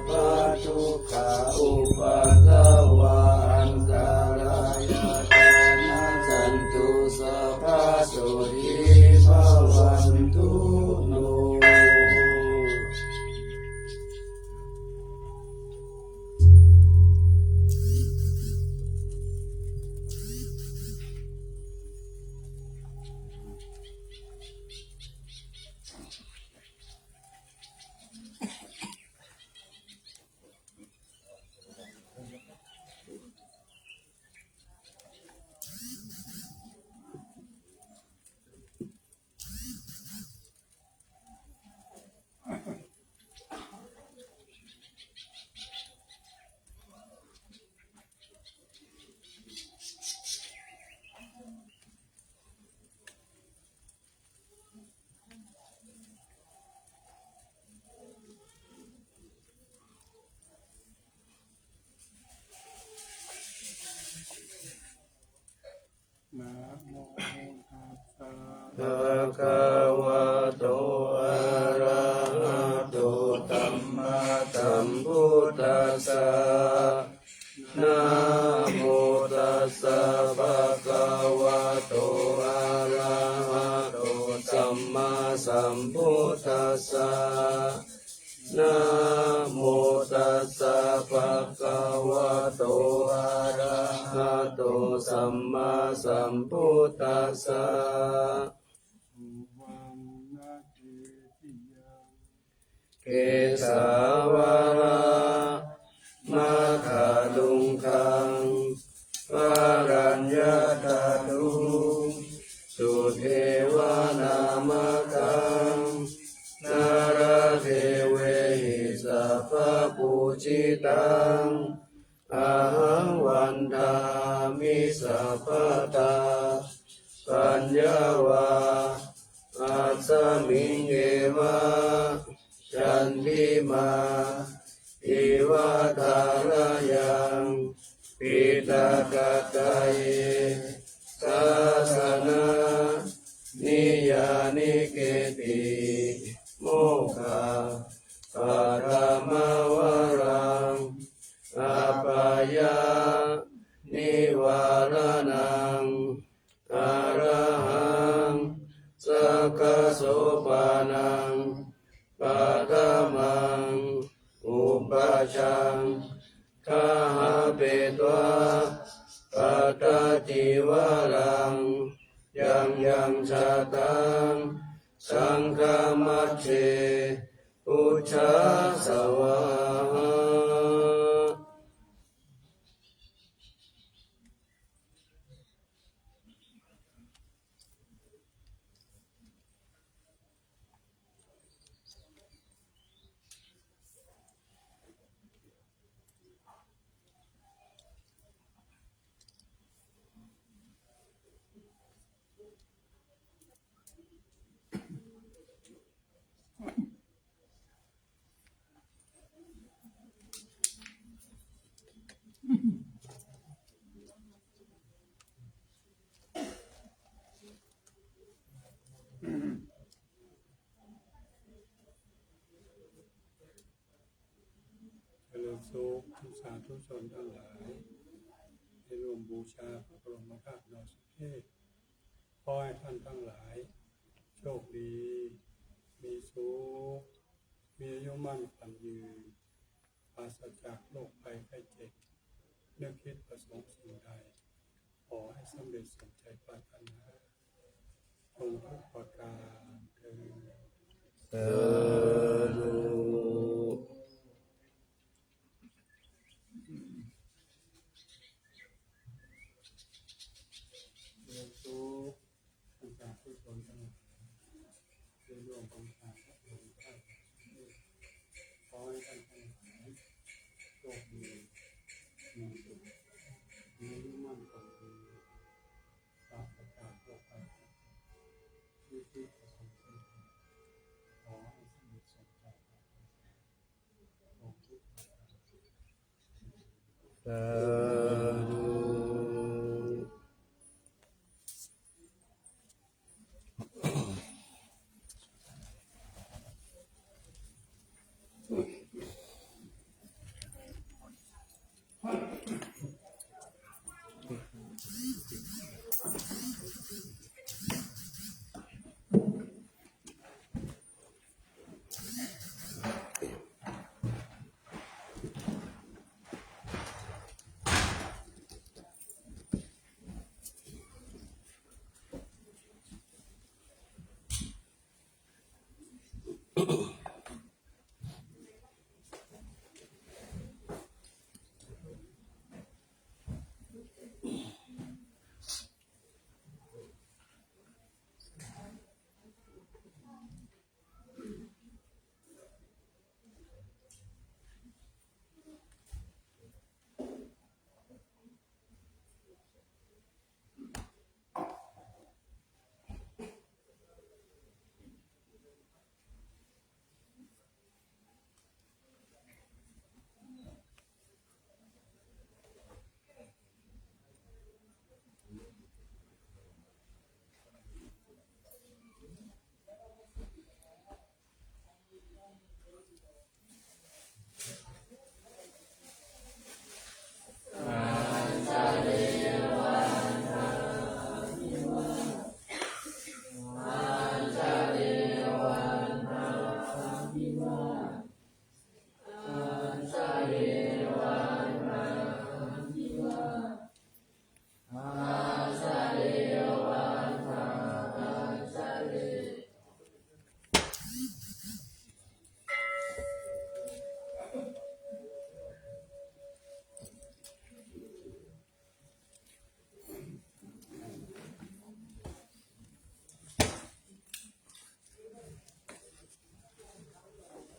พะทุกขาอุปัฏฐวาอันตรายาเตนะสันตุสัพพะสุขีภวันตุโนนะโมตัสสะ ภะคะวะโตอะระหะโตสัมมาสัมพุทธัสสะนะโมตัสสะภะคะวะโตอะระหะโตสัมมาสัมพุทธัสสะนะโมตัสสะภะคะวะโตอะระหะโตสัมมาสัมพุทธัสสะสุวรรณเกติยัง เกสาวรามาคาลุงคังวารัญญาตาลุงสุเทวานามคังนาราเทเวหิสัพพปูจิตังอาหังวันทามิสัพพตาปัญญาวาอัสสมิงเอวะจันทิมาอิวะทารยังปิตากะตะเยสาสนานิยานิเกติโมฆะปารมาวรังอาปายานิวารนังอาระหังสักขโสปานังปัฏมังอุปชังคาหาเปตวะปัตตติวารังยังชาตังสังฆมัชเชอุชฌาสวะเจริญสุขทุกสาธุชนทั้งหลายได้ร่วมบูชาพระบรมธาตุดอยสุเทพขอให้ท่านทั้งหลายโชคดีมีสุขมีอายุมั่นขวัญยืนปราศจากโรคภัยไข้เจ็บนึกคิดประสงค์สิ่งใดขอให้สำเร็จสมใจปรารถนาจงทุกประการเถิด สาธุ เรียนรู้ทางการผู้ชนทั้งหลายได้ร่วมบูชาพระบรมธาตุขอให้ท่านทั้งหลายโชคดีมีสุขมีอายุมั่นคงยืนปราศจากโรคภัยที่ประสบสิ่งใดขอให้สำเร็จสมใจปรารถนาจงทุกประการเถิด สาธุ เ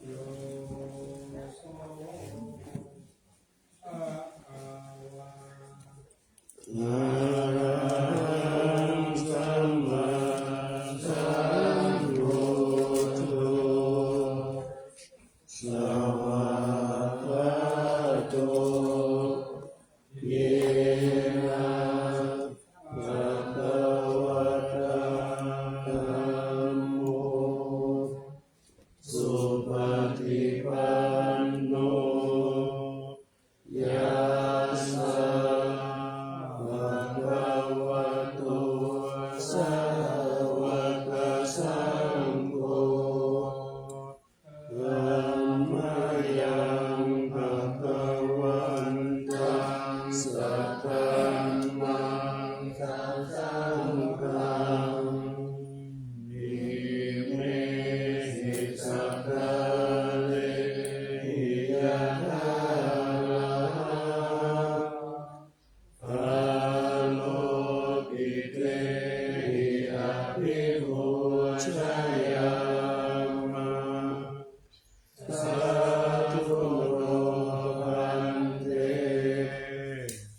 โยโสภะคะวะ อะระหังสัมมาสัมพุทโธสวากขาโตเยนะภะคะวะตาธัมโมสุปฏิปันโนยะสาวะวะโตสาวกสังโฆธัมมายังภะคะวันตังสัทธัมมังสัมสังฆังอิเมหิสัพพะเลหิยะถาภาโลกิเตหิอภิภูชัยยามะสาธุโรพันเต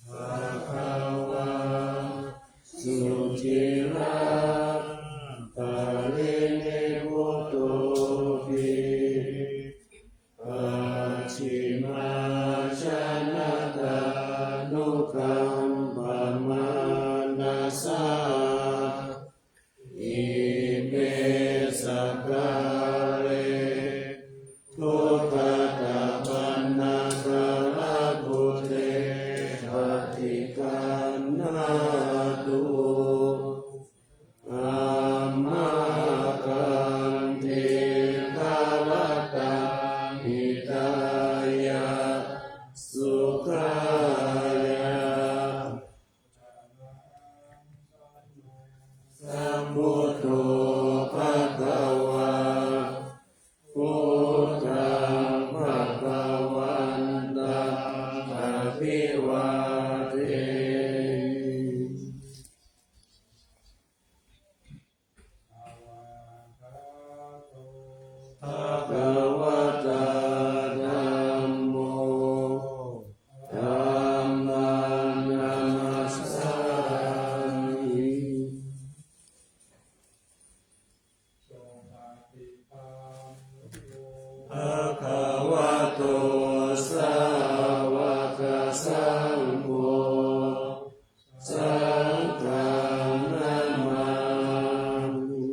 ภะคะวะสุจิราปะรินิพพุตโตภิปัจฉิมาชนะตานุกัมปะมานัสสะอิเมสะกะเรทุกขตาปันนากะลาภุเตปฏิกันนาตุอามาคันเทภาวตาหิตายะสุขายะสัมพุทโธภะคะวะพุทธังภะคะวันตังอะภิวาเทมิ ภะคะวะตาธัมโมธัมมังนัมสสามิ ภะคะวะโตสาวกสังโฆสังฆังนามามิ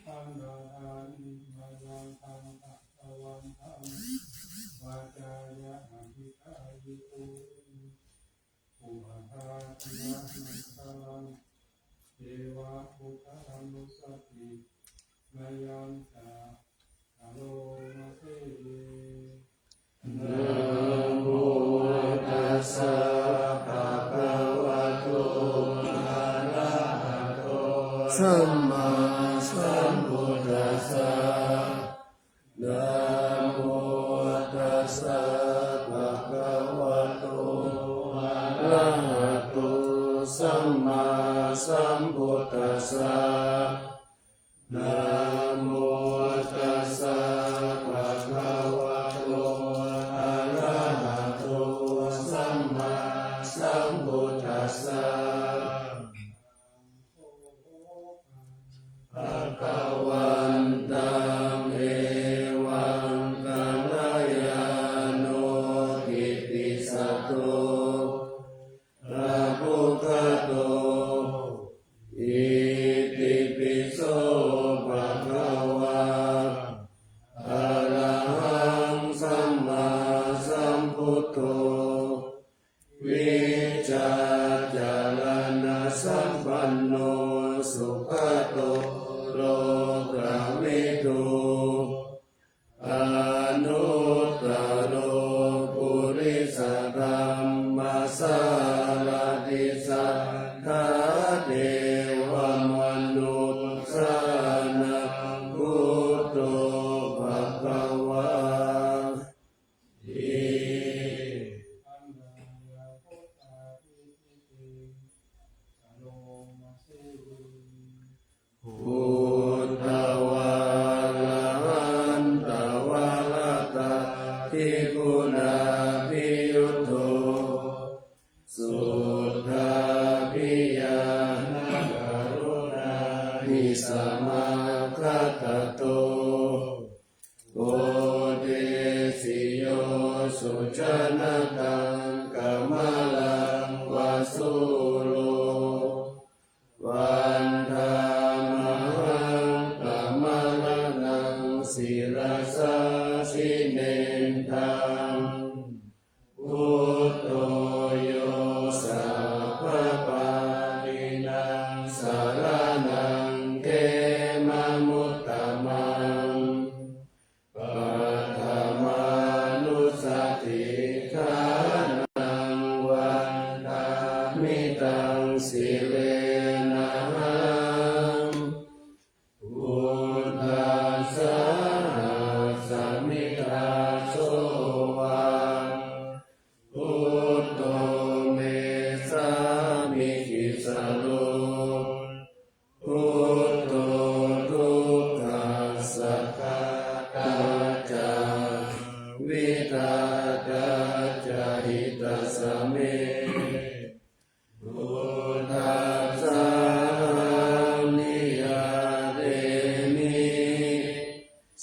ธัมมาทานิมายังธัมมะภะวันธัมวาจายะอภิกายิโกอุปาทานะนังคาลังเทวะพุทธานุสติมายังจาอโลมาเสเย นะโมตัสสะภะคะวะโตอะระหะโตสัมมาสัมพุทธัสสะนะโมตัสสะภะคะวะโตอะระหะโตสัมมาสัมพุทธัสสะนะโมตัสสะภะคะวะโตอะระหะโตสัมมาสัมพุทธัสสะภะคะวันตังเอวังกัลยาโนกิตติสัตโตพระพุทธโตอิติ อนุตตโรปุริสธรรมสารติสัทธาเทวมนุษย์สานังพุทโธภควาติพุทธวาลาหันตวาลตาทิคุณาภิยุตโธสุทธาภิญาณกรุณานิสมาคัตตโตโอเดสิโยสุจนะตังกัมมะลังวาสุโลวันธามหังกัมมะละนังศิรสาสิเนนทังพุทโธโยสัพพปารินังสารนังเขมะมุตตมังปัฏฐามานุสติฐานังวันทามิตังสิเลนะหังพุทธัสสะสมิทาโสวาพุทโธเมสามิกิสโลพุทโธทุกขัสสะกาตัจจาวิตาตัจจาหิตัสสะเมพุทธัสสะนิยาเรมิ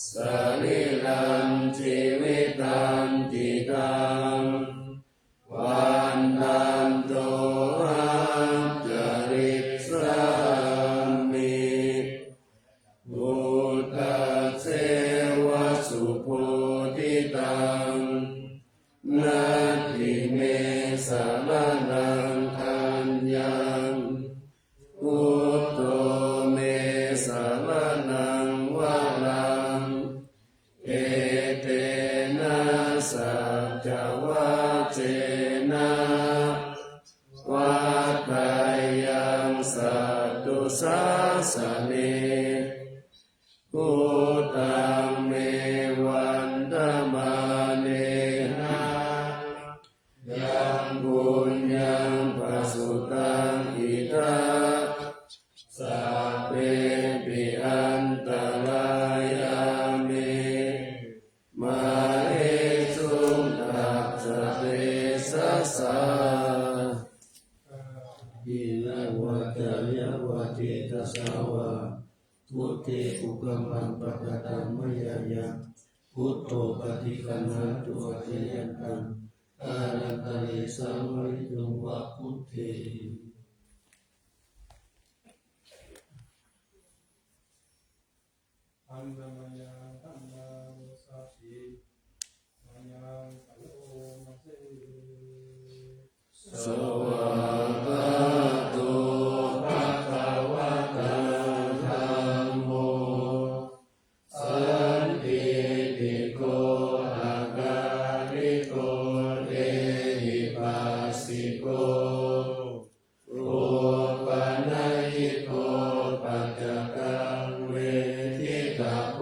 สริลันชีวิตันติตังวันตันโตหังจริสามิพุทธัสเสวสุโพธิตังนาทิเมสารนังทัญญังพุทโธเมสารนังวาลังเอเตนะสัจจวาเจนะวัฏฏายังสัตตุสาสเนพุทธังเมวันตมาเนนะยังบุญยังปัสสุตังอิทัสสัพเพปิอันตรายามิมาเอสุตัสสะเตสัสสะอินะวะจายาวะเจตสาวะพุทเทอุกัมมังปะกะตังมยายังพุทโธปฏิคันหาตุวะเจยันตังอารันตะเรสังวริโยวะพุทเทอันนามยังธัมมังสัพพิมายังปะโลมาเส สวากาโตภะคะวะตาธัมโมสันติติโกอาการิโกเอหิปัสสิโกโอปันญิโกปัจจกังเวทิตาโก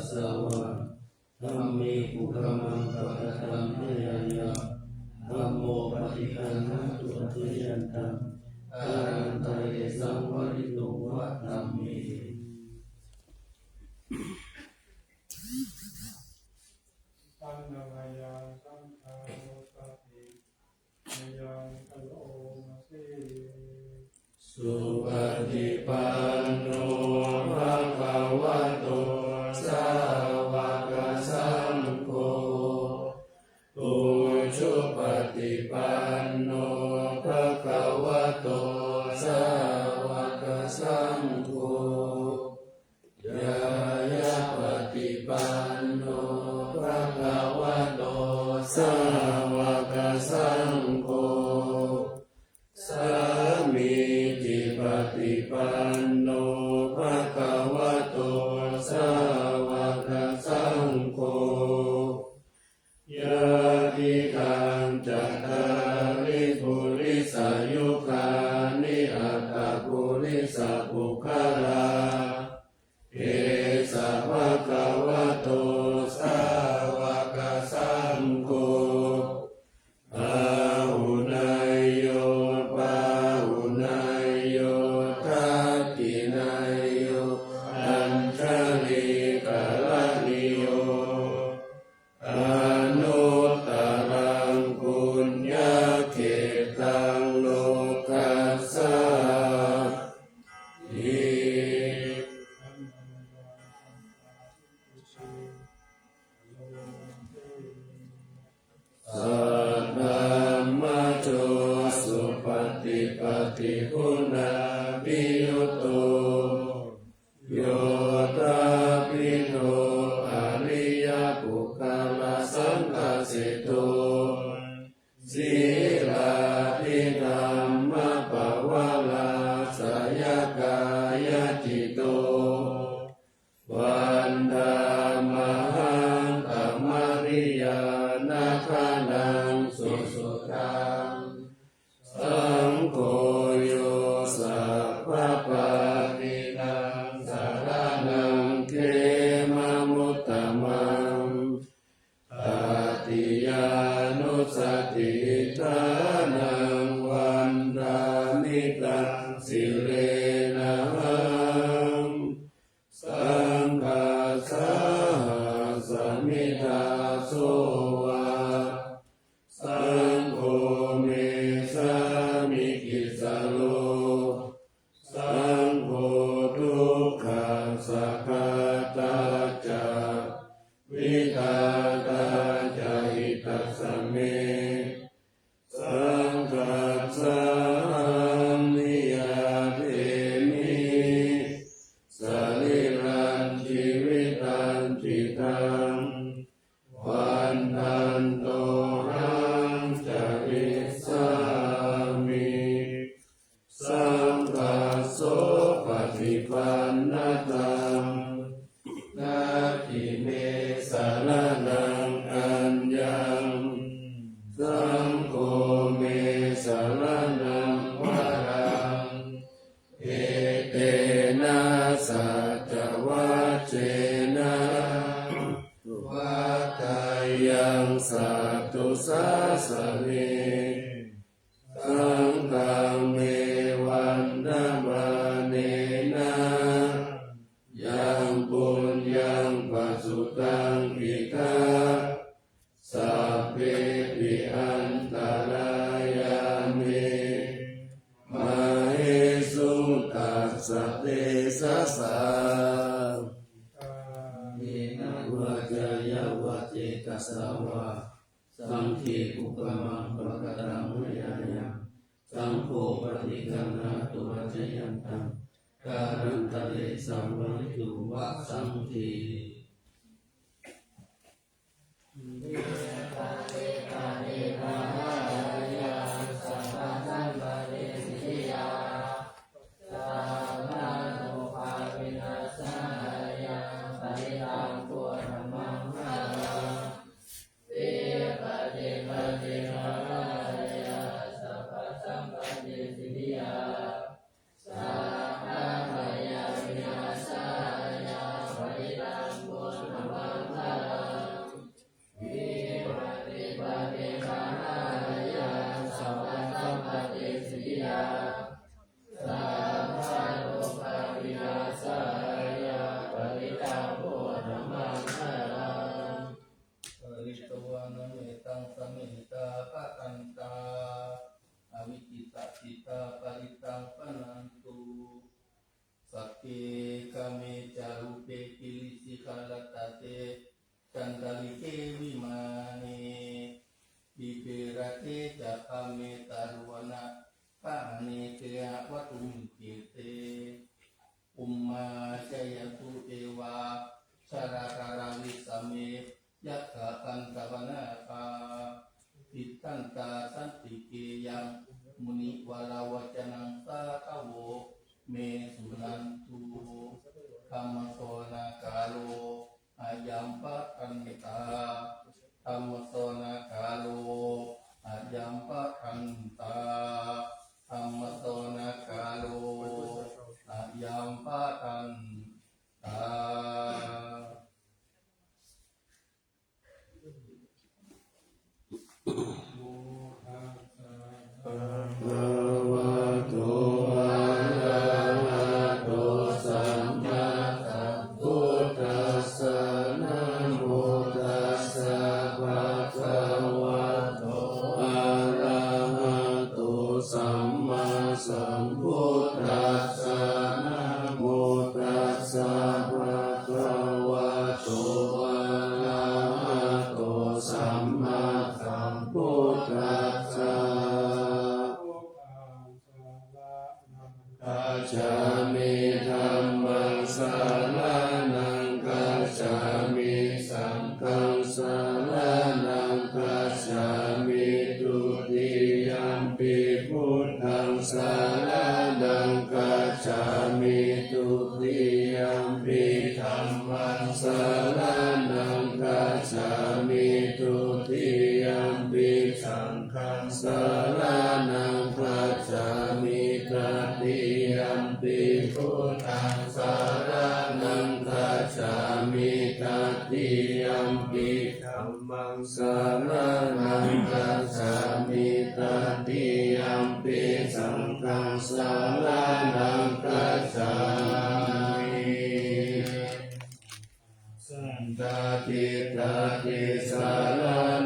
สสะวะธัมมิปุกมังปะกะตังเทยายะธัมโมปฏิคันหะตุเทยันตังอารันตะเยสังวริโตวะธัมมิ ปันนามายังสังฆาโลกาติมยังคัลโอมาเสสุปฏิปันโนภะคะวะโตสาวกสังโฆปุถุปฏิปันโนภะคะวะโตสาวกสังโฆยายะปฏิปันโนภะคะวะโตสาวกสังโฆสามีจิปฏิปันโนภะคะวะโตสาวกสังโฆยะติคังจัตตาริปุริสายุคานิอัตตปุริสปุคลาเอสะภะคะวะโตสาวกสังโฆอาหุนายโยปาหุนายโยทัตถินายโยอัญชลีกาลนิโยอนุตตรังปุญญเขตังโลกัสสะอิสัทธัมมะโจสุปฏิปฏิคุณาภิยุตโตโยตาปิโนอริยปุคคลสังฆสิโตสีลาภิธรรมปวาลาสยกายจิตโตวันธามหังธรรมริยานาคานังสุสุตังสังโฆโยสัพพะปาตินังสารนังเขมะมุตตมังตติยานุสติทานังวันดามิตังสิเลนะหังสังฆาสาสมิทาโสวะสังโฆเมสามิกิสโลสังโฆทุกขังสัพพตาจาวิทาตาจาหิตัสสะเมสังฆัสสะนิยาเทมิสรีรังชีวิตังจิตังวันทันโตหังจาริสามิสังฆัสโสปฏิปันนตังนาทิเมสารนังอัญญังสังโฆเมสารนังวรังเอเตนะสัจวัชเชนะวัฏฏายังสัตตุสาสะเนสังฆังเมวันนมาเนนะยังปุญญังปัสสุตังอิทาสัพเพปิอันตรายามิมาเหสุตัสสะเตสะสะเยนะวะจายาวะเจตัสสะวะสังคีปุกมังปะกะตังมะยายังสังโฆปฏิคันหะตุวะจยันตังการันตะเลสังวริตุวะสังคี ป ปิรติจักขเมตารุวนะปะนิเตวัตุมิกิเตอุมมาชยตุเอวาชาราการาลิสเมยัคขะกันตวนาคาติตันตาสันติเกยังมุนิวราวจนังสาทโวเมสุนันตุธรรมโสนากาโลอายัมปะอันตาธรรมโสนากาโลอายัมปะอันตาธรรมโสนากาโลอายัมปะอันตาภะวะโตอะระหะโตสัมมาสัมพุทธัสสะนะโมตัสสะภะคะวะโตอะระหะโตสัมมาสัมพุทธัสสะนะโมตัสสะภะคะวะโตอะระหะโตสัมมาสัมพุทธัสสะกัจฉามิธัมมังสรณังกัจฉามิสังฆังสรณังกัจฉามิทุติยัมปิพุทธังสรณังกัจฉามิทุติยัมปิธัมมังสรณังกัจฉามิทุติยัมปิสังฆังสรณังกัจฉามิตติยัมปิพุทธังสรณังกัจฉามิตติยัมปิธัมมังสรณังกัจฉามิตติยัมปิสังฆังสรณังกัจฉามิสันตติตาติสาร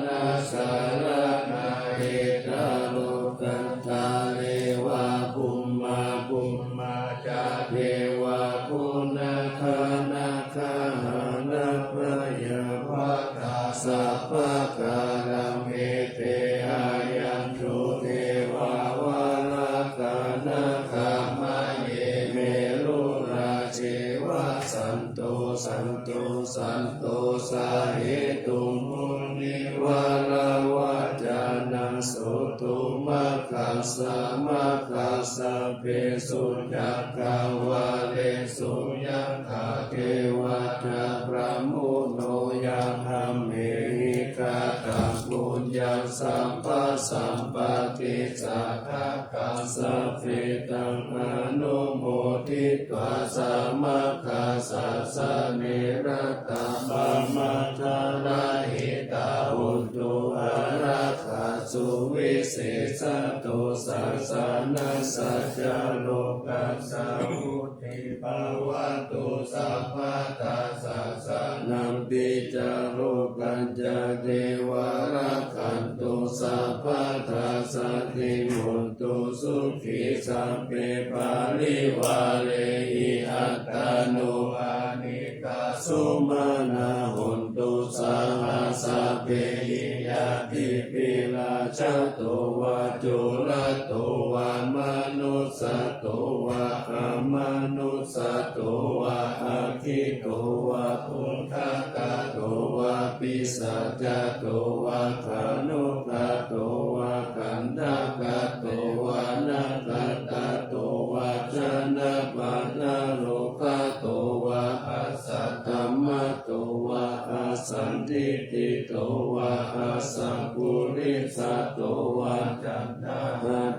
นาสารนาเอตโลกันตาเลวะภุมมาภุมมาจาเทวะคุณาคานาคาหานาพยาภาตาสัพพะกาลังเอเตอายันตุเทวาวาลากานาคามะเยเมรุราเชวะสันโตสันโตสันโตสาเหตุมุนิวาลาวาจานังโสตุมะคัสสะมะคัสสะเปสุจักขวาเลสุยัคขะเทวตาพระมุโนยังหัมเหหิกาตังปุญญังสัมปัสสัมปติสัทธะกัสสะเปตังอนุโมทิตวาสัมมาคัสสะสะเนรตาปัมมัทธาราหิตาอุตตุอาราคะสุวิเศษโตสัสสะนัสสัจจโลกัสสะพุทธิภาวะตุสัพพะตัสสะสะนัมปิจาโลกันจเทวะระคันตุสัพพะตัสสะติมุตตุสุขิสัพเพปาลิวาเลหิอัตตานุอานิกาสุมาณาหุนตุสังฆาสัพเพหิยาติปิลาชะโตวะจุลโตวะมนุสสโตวะอะมนุสสโตวะอะคิโตวะพุทธกะโตวะปิสัจจโตวะขานุกะโตวะกันดากะโตวะนาคตะโตวะชนะปัฏฐาโลกะโตวะอัสสัทธัมมะโตวะอัสสันทิติโตวะอัสสัมปุริสโตวะจันทา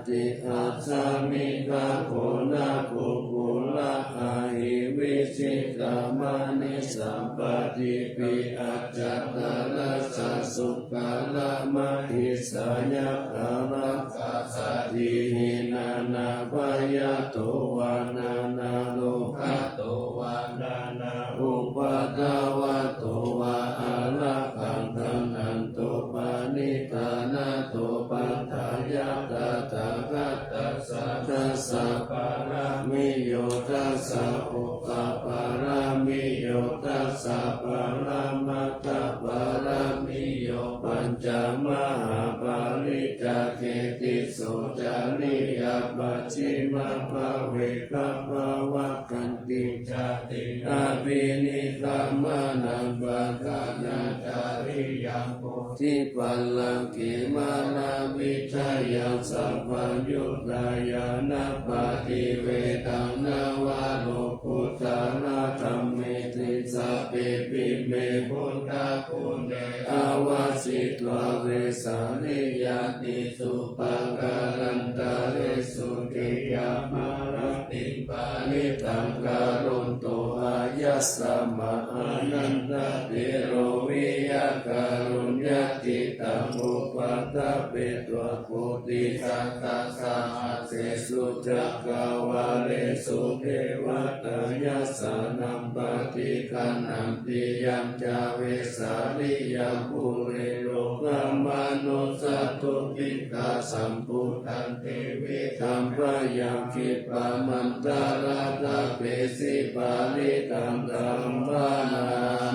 ติอัสสามิกะโคนะปุปุละอาหิวิชิตามานิสัมปติปิอัจจตระสัสสุกาละมะหิสายะกาละกัสสติหินานาภยโตวานานาโลภะโตวานานาอุปาทวะโตวะอะระคังตังนันโตปานิธานาโตปัฏฐายะตถาคตัสสะทัสสะปารามิโยทัสสะอุปปารามิโยทัสสะปารามัตถปารามิโยปัญจมหาปา ริจาเกติโสจาริยาปัจฉิมภาเวกภาวะกันติจาติอาภินิกามานังปะกานาจาริยังโพธิปัลลังกิมานาวิชายังสัพพัญญุตายานาปฏิเวตังนาวาโลกุตานาธัมเมติสัพเพปิเมพุทธคุณเดอาวาสิตวะเวสานิยาติสุปังการันตาเรสุติยามารติปานิตังการุณโตอายัสสะมะอานันตติโรวิยาการุญญาติตังอุปัฏฐเปตัวโพธิสัตตสัมมาเสสุจักกวาเลสุเทวตายัสสะนัมปฏิคันนันติยัมจาเวสาลิยัมปุเรโลกามนุสัตตุปิกาสัมพุทธันเทวิธัมปะยังคิปะมันตาราตาเปสิปาลิตัมธัมปะนา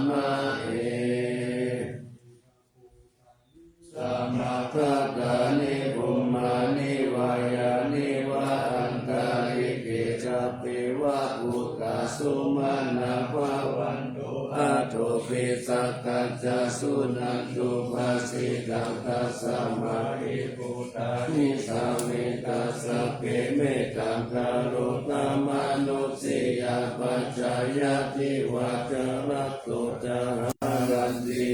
มาเอสัมมาคัตตานิภูมานิวายานิวะอันตาริเกจะเปวะอุตตาสุมาณะภาวันตุอาโทปิสักกัจจสุนันตุภาสิตังทัสสะมาหิปุตตานิสามิตัสสะเปเมตังกโรตามนุสิยาปัจจายติวะจรัตโตจารันติ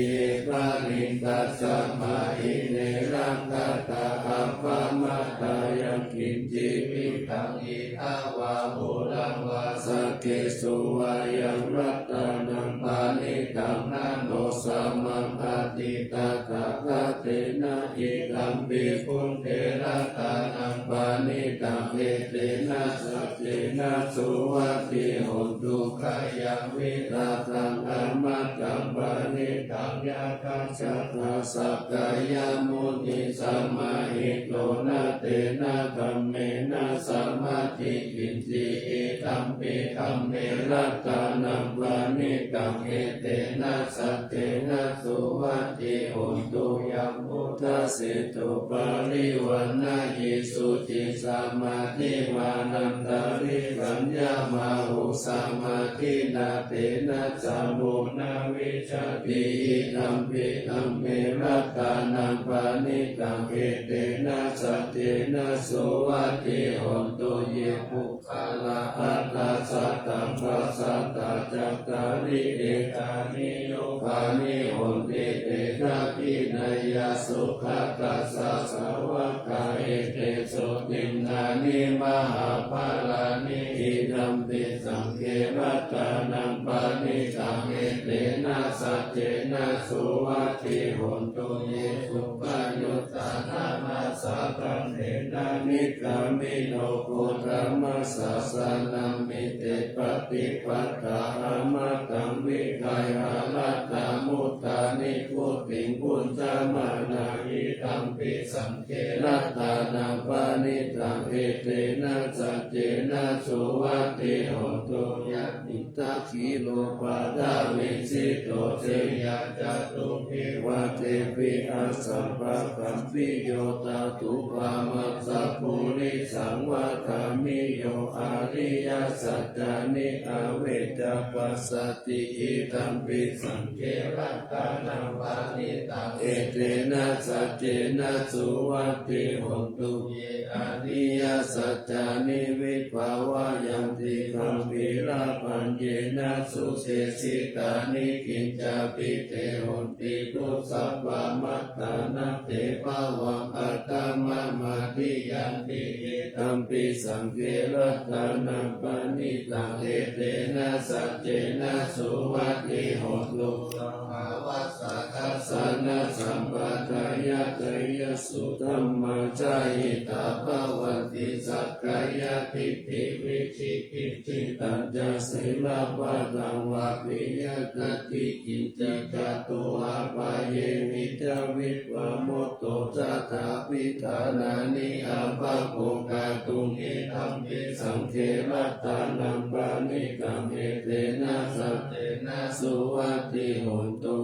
ปาริตัสสะมาหิเนรังคตาอัปปมัตตายังกินจิวิตังอิทาวาโหรังวาสเกสุวายังรัตตานังปานิตังนาโนสัมมังอติตาตาคเตนะอิตัมปิพุนเทระตานังปานิตังเอเตนะสัจเจนะสุวัติโหตุขยังวิราตังอมัตตังปานิตังยาคัจจตัสสะกายมุนิสัมมาหิโตนะเตนะธัมเมนะสัมมาทิกินจิอิตัมปิธัมเมรัตตานังปานิตังเอเตนะสัจเจนะสุวัติโหตุยัมพุทธสิตุปาริวันนะยิสุจิสัมมาทิมานันตาริสัญญามาหุสัมมาทินาเตนะจัมมุนาวิชาติอิตัมปิธัมเมรัตตานังปานิตังเอเตนะสัจเจนะสุวัติโหตุเยปุคาลาอัตตาสัตตังปัสสัตตาจัตตาริเอกานิโยปานิโหติเตนะปินัยยสุขตัสสะสาวกาเอเตโสตินานิมหาภาลานิอิดัมปิสังเกรัตตานังปานิตังเอเตนะสัจเจนะสุวัติโหตุเยสุปยุตตานามาสาตังเถนะนิกามิโนโคตมัสสะสานัมมิเตปฏิปัฏฐาอามาตังวิกายอาลัตตามุตตานิพุตติงพุทธมานาอิตัมปิสังเกรัตตานังปานิตังเอเตนะสัจเจนะสุวัติโหตุยัตติตาคิโลปาดาวิสิโตเทยะจตุภิวะเทปิอาสัมปะกัมปิโยตาตุปามัสสะปุริสังวะกามิโยอาริยสัจจานิอเวจปัสสติอิตัมปิสังเกรัตตานังปานิตังเอเตนะสัจเจนะสุวัติโหตุเยอาริยสัจจานิวิภาวะยันติคัมภีราปัญเยนะสุเสสิตานิกินจาปิเตโหติทุสัพพะมัตตานะเตภาวังอัตตมะมาติยันติอิตัมปิสังเกรัตตานังปานิตังเอเตนะสัจเจนะสุวัติโหตุสัมมาวัสสะทัสสะนะสัมปทายะเตยสุธัมมาจายิตาภวันติ ติสักกายทิฏฐิวิจิกิจจิตัญญาศีลปะตังวะปิยกติกิจจตุอาปะเยมิจวิปวโมตโตจัตถาปิฐานานิอาภะโภกาตุงอิธัมปิสังเขรัตตานัมปานิกังเอเตนะสัตเตนะสุวัตติโหนตุ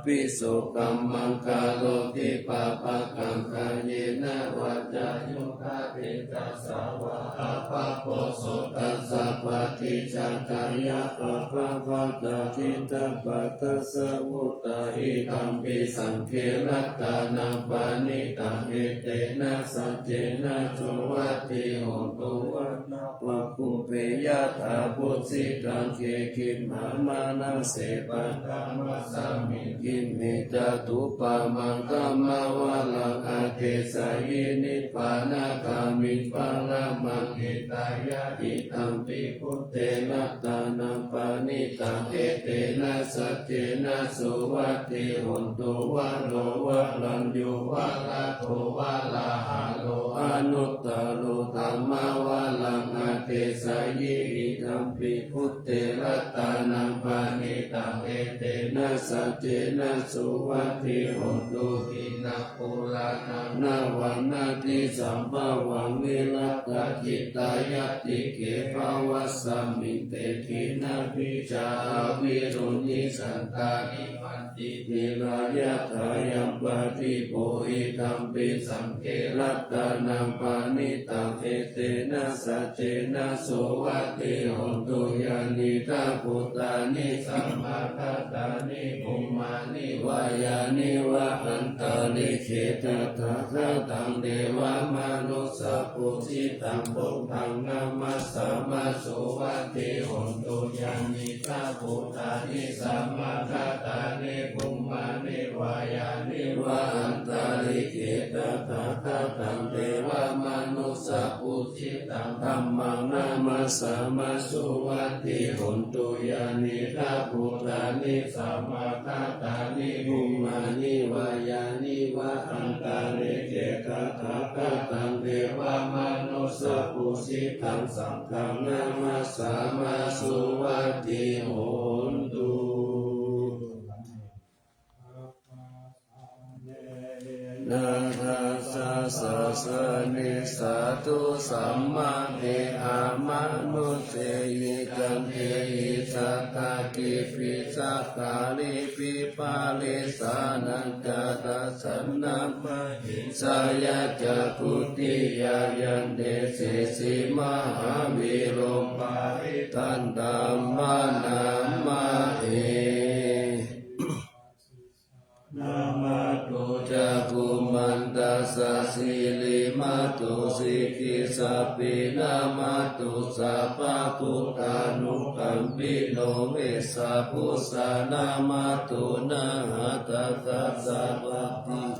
ปิโสกัมมังคาโลทิปะปะกังคาเยนะวัจจายุคาเตตัสสาวะอะปะโพโสตัสสะปะทิจักขายะอะปะภะตะทิตะปะตัสสะวุตาหิธัมปิสังเขรัตตานัมปานิตังเอเตนะสัจเจนะสุวัตติโหนตุวัฏฏะวะปุเพยะถาปุสิกังเกคิมหามานังเสปันธัมมะสามิกิมมิจตุปะมังกัมมาวะลังอาเทสายนิพพานาคามิปะละมังหิตายะอิตัมปิพุทเตนะตานัมปานิตังเอเตนะสัจเจนะสุวัตติโหนตุวะโลวะลันยุวะลาโทวะลาหะโลอนุตตโลธัมมาวะลังอาเทสายอิตัมปิพุทเตระตานัมปานิตังเอเตนะสัจเจนะสุวัตติโหนตุกินะปุรานังนาวันนาทิสัมภวังวิรัตจิตายติเกภวัสสมิเตทินาภิจาวิรุณิสันตานิมันตินิรายะทายัมปฏิโพหิธัมปิสังเขรัตตานัมปานิตังเอเตนะสัจเจนะสุวัตติโหนตุยานิตาปุตตานิสัมมาทัตตานิภุมมานิวายานิวะอันตาลิเขตถาคตังเดวามนุสสะปุจิตังปุถตังนามัสสะมาสุวัตติโหนตุยานิตาปุตตานิสัมมาทัตตานิภุมมานิวายานิวะอันตาลิเขตถาคตังเดวามนุสสะปุจิตังธัมมังนามัสสะมาสุวัตติโหนตุยานิตาปุตตานิสัมมาทัตตานิภุมมานิวายานิวะอันตาลิเขตถาคตังเดวามนุสสะปุจิตังสังฆังนามัสสะมาสุวัตติโหนตุนาทัสสะสะสะนิสาตุสัมมาเทอามนุเสยิกันเทหิสัตตะกิปิสักกาลิปิปาลิสานังกาตัสสันนัมมหิสายะจักขุติยายันเดเสสิมหาวิโรปาริตันตัมมานามาเอนามาตุจักขุมันตัสสะสิลิมาตุสิกิสัพพินามาตุสัพพะพุทธานุกัมปิโนเวสะพุสสะนามาตุนะหะตะตัสสะปะ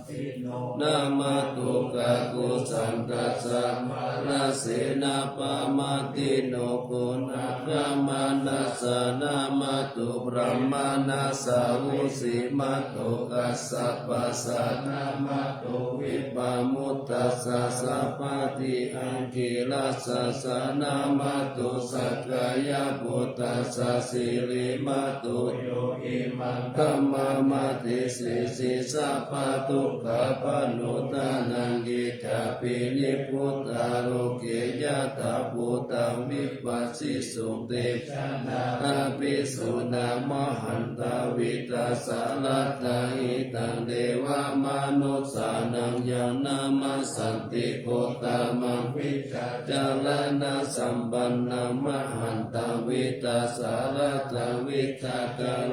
ติโนนามาตุกะกุสันตัสสะมานะเสนาปะมาติโนกุณะนามานัสสะนามาตุบรมมานัสสะวุสิมาตุกัสสะปัสสะนามาตุวิปามุตตัสสะสัพพติอังกิลัสสะสะนามาตุสักกายปุตตัสสะสิริมาตุโยอิมังคัมมามาติสิสิสัพพทุกขปนุตานังกิจาปินิพุตตาโลเกยะตาปุตตังวิปัสสิสุเตชะนาอาภิสุนามหันตาวิตาสาลัตตาหิตังเดวามนุสสานังยังนามาสันติโกตามังวิจาจารณะสัมปันนังมหันตาวิตาสาลัตตาวิจา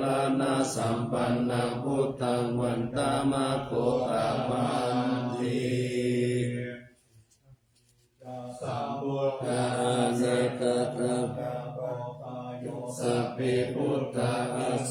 รณะสัมปันนังพุทธังวันตามะโคอามันติสัมพุทธาเนตตะสัพพิพุทธา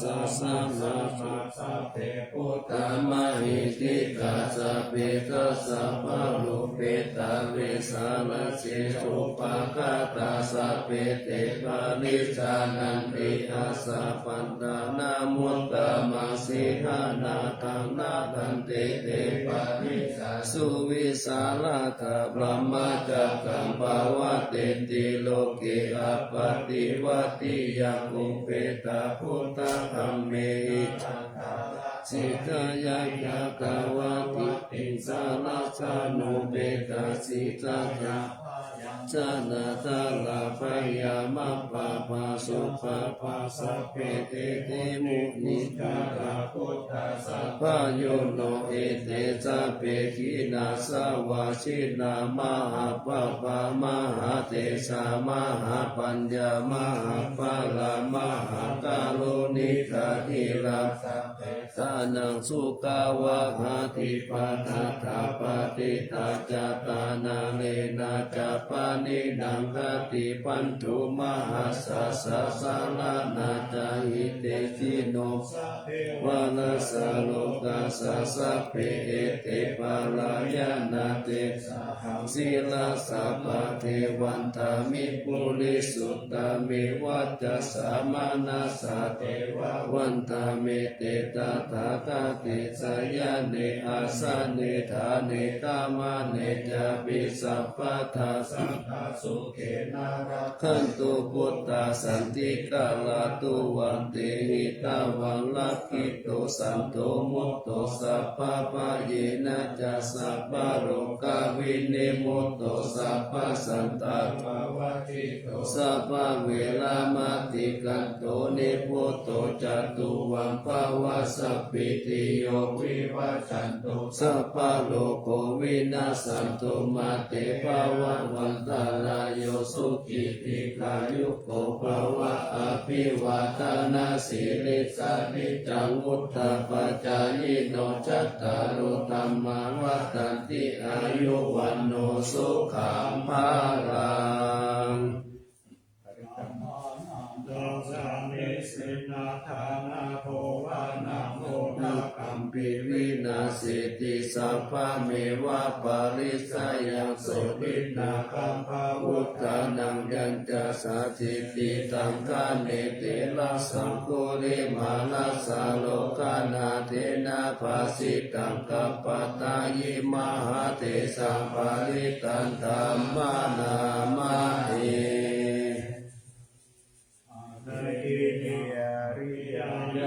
ส สะสะนาสุสัพเพพุทธธรรมหิติกาสะเปทัสสะภะโลเปตาเวสาลเสสุปะกาตาสะเปเตปานิจานันติอาสะปันตานามุตตมังสิหานาตังนาตันเตเตปานิจาสุวิสาลาตาบรมจักขังภาวะเตติโลกิอัปปติวัติยังอุเปตาพุทธธัมเมหิจังคาสิกายายากาวะติติสาลาชานุเบตาสิกายาจานาตาลาภยามัปปะปะสุปะปะสัพเพเตเตมุนิกาลาพุทธัสสะพะโยโนเอเตจะเปขินาสวาชินามหาปะปะมหาเตชามหาปัญญามหาปะลามหากาโลนิกาทิราสัพเพสานังสุกาวะหาติปะทาทาปะติตาจาตานาเลนะจาปานิดังกติปันตุมหาสัสสะสาลานาจาหิเตจิโนวาลสาโลกาสัสสะเพเอเตปาลายานาเตสหังศีลาสัพพะเทวันตามิปุริสุตตามิวัจจะสามานาสาเทววันตามิเตตาถาคติสยานเนอาสาเนธาเนกามาเนจาปิสัพพะทาสังฆสุเขนารักขันตุพุทธาสันติกาลาตุวันเตหิตาวังลักขิโตสันโตมุตโตสัพพะปะเยนะจัสสัพพะโรกาวินิมุตโตสัพพะสันตาภาวะทิโตสัพพะเวลามติกันโตนิพุตโตจตุวังภาวะสัพพิติโยวิวัชชันตุสัพพะโลกโควินาสันตุมาเตภาวะวันตาลายโยสุขิติกายุโกภาวะอภิวาทนาสิริสานิจังวุฒาปัจจายโนจัตตารุธัมมาวัฏันติอายุวันโนสุขังภาลังโตสามิสินาธานาโภวานาโมนาคัมปิวินาสิติสัพพะเมวะปาริสายังโสภินาคัมภาวุฒานังยัญจสาธิติตังกาเนเตละสังโฆเรมาลัสสาโลกานาเทนะภาสิตังกัปปตายิมหาเทสังปาริตันธัมมานามาเออินิยาริย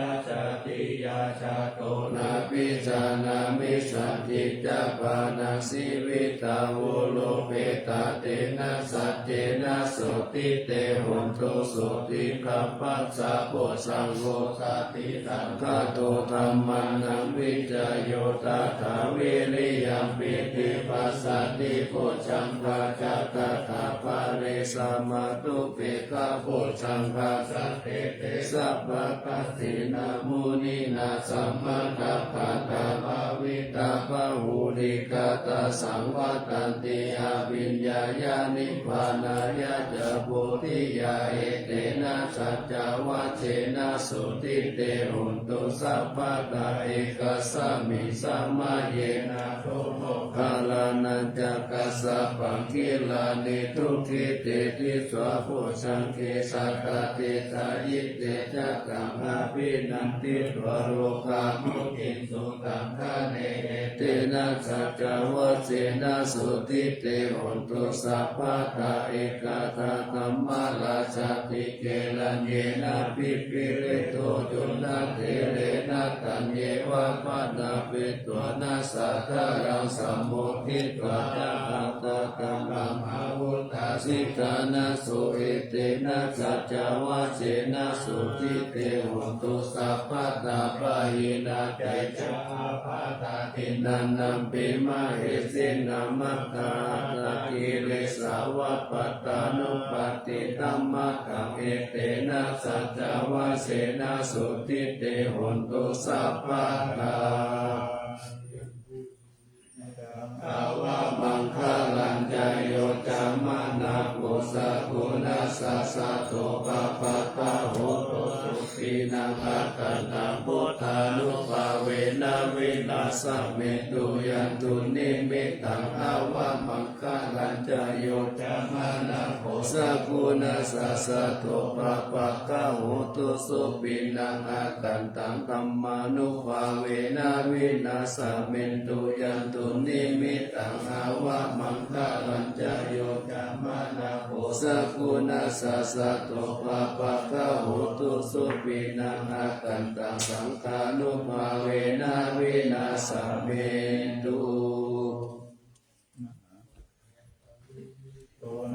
าชาติยาชาโตนาปิจานามิสันติจาปานาสิวิตาวุโลเปตาเตนะสัจเจนะโสติเตหุนโตโสติคัพพัสสะโพสังโฆสัตติสังฆโตธัมมานังวิจโยตถาวิริยัมปิติปัสสติโพชังภาจัตถาภาเรสมาตุเปกะโพชังภาสัพเพเตสัพพะกัสสินามุนีนาสัมมากัปปะตาภาวิตาภาหูริกาตาสังวัตันติอาวิญญาญาณิพพานายะจะโพธิยาเอเตนะสัจจวัชเชนะสุติเตหุนตุสัพพะตาเอกสัมมิสัมมาเยนะโทโมคาลานันจักกัสสะปังคิลานิทุกิเตติสวะโพชังเกสัตเตสายิเตจักขังอาภินันติตวโรกามุขินสุตังคาเนเตนะสัจจวัชเชนะสุติเตหุนตุสัพพะตาเอกตาธัมมาราชติเกลัญเยนะปิปิเรโตจุนัเตเรนะตัญเยวะปัตตาปิตัวนาสัทธารังสัมโมทิตวะจักขังตะกัมมังอาวุธาสิกานะสุเอเตนะสัจจวัชเชนะสุติเตหุนตุสัพพะตาปะหินาใจจักขาภาตาตินันนัมปิมาเหสินามัตตาตะกิเลสาวะปัตตานุปัตติธัมมะกังเอเตนะสัจจวัชเชนะสุติเตหุนตุสัพพะตาภาวะมังคลังใจโยจามานาโกส สัพพุนัสสะสะโตปะปะกะโหตุสุขีนังอากันตังพุทธานุภาเวนะวินาสเมตุยันตุนิมิตังอาวะมังคะลัญจโยจามะนะโหสัพพุนัสสะสะโตปะปะกะโหตุสุขีนังอากันตังธัมมานุภาเวนะวินาสเมตุยันตุนิมิตังอาวะมังคะลัญจโยจามะนะโหสัพพุนัสสะสะโตปะปะกะโหตุสุขีนังอากันตังสังฆานุภาเวนะวินาสเมตุ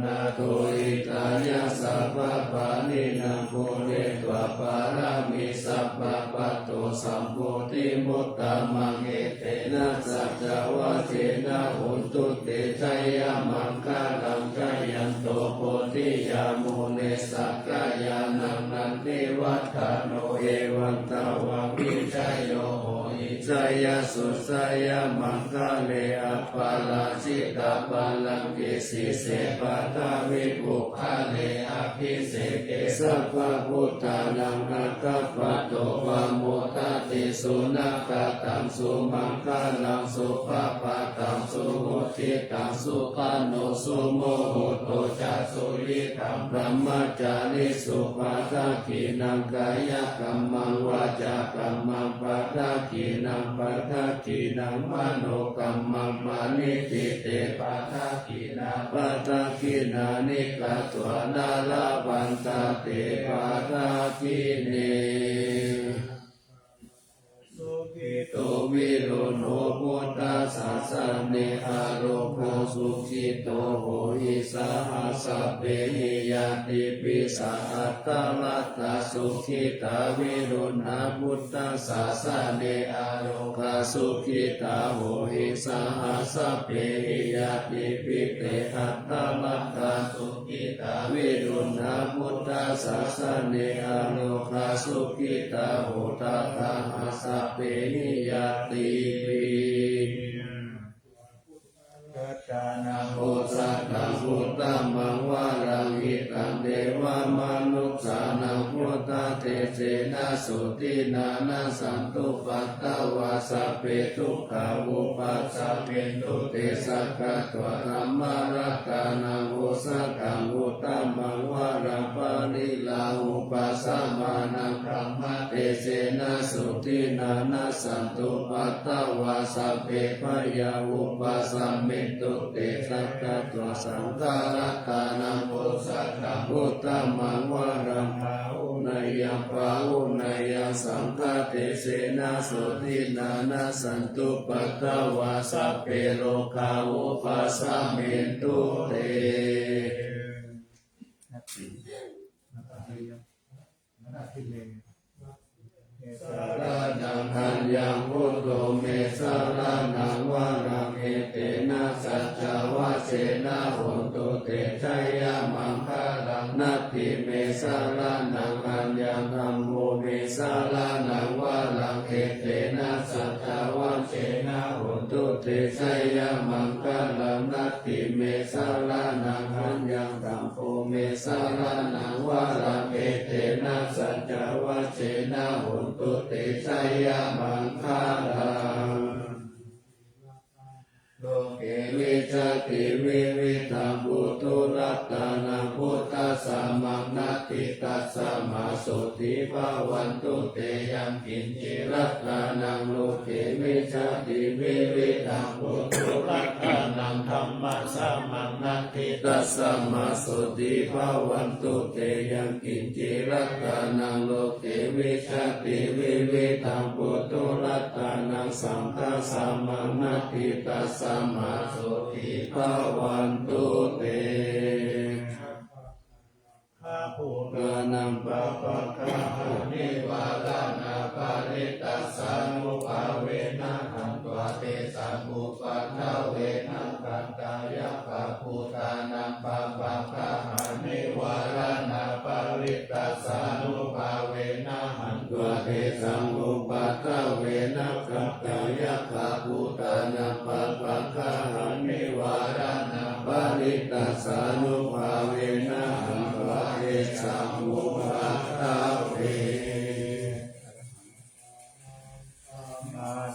นาโตอิตายะสัพพะปานินังโพเรตวะปารามิสัพพะปัตโตสัมโพธิมุตตะมังเอเตนะสัจจวะเทนะโหนตุเตชัยยะมังคะลังกัยยันโตโพธิยามุเนสักกายานังนันติวัฏฐาโนเอวังตาวังวิชัยโยโหอิสยะสุสยะมังคะเลอะปาลาชิตาปาลังกิสิเสปะทาวิปุคคะเลอะภิเสเกสัพพะพุทธานังอะคัปปะโตวะโมทะติสุนัขตังสุมังคะลังสุภะปะตังสุโหติตังสุปานโนสุโมโหโตจัสสุริตังพรหมจาริสุปาทาขีนังกายกัมมังวาจากัมมังปาทาขีนังปาทาขีนังมโนกัมมังมานิติเตปาทาขีนาปาทาขีนานิกาตัวนาลาบันตาเตปาทาขีเนสุขิโตวิโรโนพุทธัสสะสะเนอาโรโภสุขิโตโหหิสาหัสสะเปหิยาติปิสาอัตตมัตตสุขิตาวิรุณาพุทธัสสะสะเนอาโรคาสุขิตาโหหิสาหัสสะเปหิยาติปิเตอัตตมัตตสุขิตาวิรุณาพุทธัสสะสะเนอาโรคาสุขิตาโหตถาหัสสะเปหิยาติปิกัจจานังโอสัตตังพุทธัมมังวารังหิตังเทวมนุษย์สานังพุทธเทเสนะสุตินานาสันตุปัตตวาสัพเพทุกขาวุปัสสะเป็นตุเตสักขะตัวธรรมรัตานังโอสัตตังพุทธัมมังวารังปานิลาอุปัสสะมานังพรหมเทเสนะสุตินานาสันตุปัตตวาสัพเพพยาอุปัสสะเมตุเตสักขะตัวสังฆรัตานังโอสัตตังพุทธัมมังวารังภาอุนยังภาอุนยังสังฆเทเสนะสุตินานาสันตุปัตตวาสัพเพโลกาอุปัสสะเมตุเตสารนังหันยังพุทโธเมสารนังวารังเอเตนะสัจจวะเสนะโหตุเตชัยยะมังคะลังนัตถิเมสารนังหันยังธัมโมเมสารนังวารังเอเตนะสัจจวะเสนะโหตุเตชัยยะมังคะลังนัตถิเมสารนังหันยังธัมโมเมสารนังวารังเอเตนะสัจจวะเสนะโหตุเตชัยยะมังคะลังโลเกวิจติวิวิธังปุตุรัตตานังพุทธัสสะมังนัตติตัสสะมาสุติภาวันตุเตยังกินจิรัตตานังโลเกวิจติวิวิธังปุตุรัตตานังธัมมัสสะมังนัตติตัสสะมาสุติภาวันตุเตยังกินจิรัตตานังโลเกวิจติวิวิธังปุตุรัตตานังสังฆัสสะมังนัตติตัสสะมาสุติภาวันตุเตข้าภูกานังปะปะกะหานิวาลานาปาริตัสสานุภาเวนะหันตัวเตสัมมุปัฏฐเวนะกันตายะปะภูตานังปะปะกะหานิวาลานาปาริตัสสานุภาเวนะหันตัวเตสัมมุปัฏฐเวนะกันตายะปะภูตานังปะปะกะหานิวาลานาปาริตัสสานุภาเวนะ สัมมุปัฏฐาเว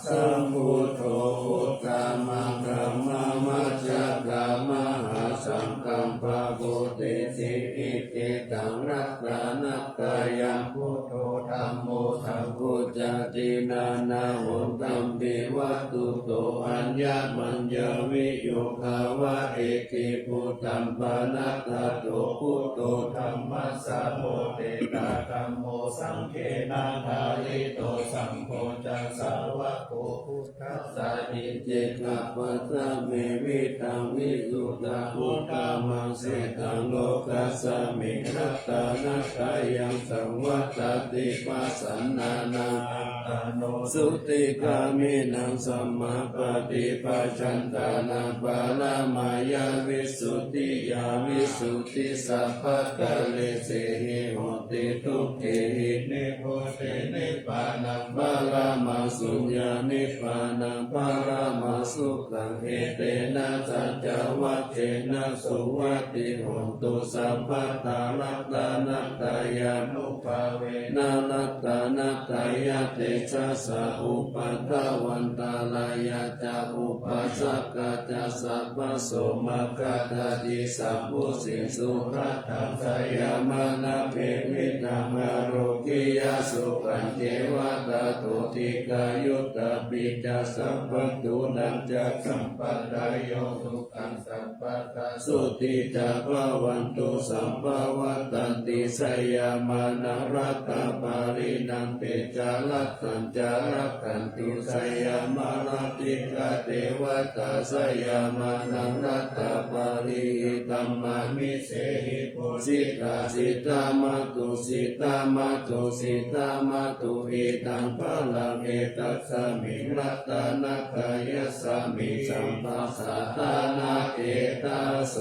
สัมพุทโธพุทธมังธัมมังมัจจตัมมหาสังฆังภะพุทธิสิอิติตังรัตตานัตตายังพุทโธธัมโมสัมพุทธตินานาหุนตัมปิวัตตุโตอัญญมัญญวิโยคาวะเอกิพุทธัมปนัตตาโตพุทโธธัมมัสสะโพเตตาธัมโมสังฆนาทาลิโตสังโฆจัสสาวะโกพุทธัสสะอิจิตัปปะสะเมวิตังวิสุทธังพุทธัมมังเสตังโลกัสสะมิรัตตานัตตายังสังวัตติปัสสันนานังอัตตโนสุติกามินังสัมมาปฏิปัจจันตานังปาลามายาวิสุทธิยาวิสุทธิสัพพะกะเลเสหิโหติทุกเขหินิโพเตนิพพานังปาลามาสุญญานิพพานังปาลามาสุขังเอเตนะสัจจวัคเขนะสุวัตติโหตุสัพพะตาลัตตานัตตายานุภาเวนะลัตตานัตตายาเตชะสะอุปัฏฐวันตาลายาจาอุปัสสะกะจะสัพพะโสมกะตติสัพพุสิสุขัตถังสยามานะเพมิตังอโรกิยาสุขันเทวตาโตติกายุตตาปิจัสสัพพตุนันจักสัมปัตตายโยสุขังสัพพตาสุติจักภวันตุสัมภวัตันติสยามานะรัตตาปารินันเตจารัตตัญจารักขันตุสยามานะติกาเทวตาสยามานะรัตตาปาริตัมมามิเสหิปุสิตาสิตามาตุสิตามาตุสิตามาตุอิตังพลังเอตัสสมิรัตตานักายสามิสัมปัสสะตานาเอตัสโส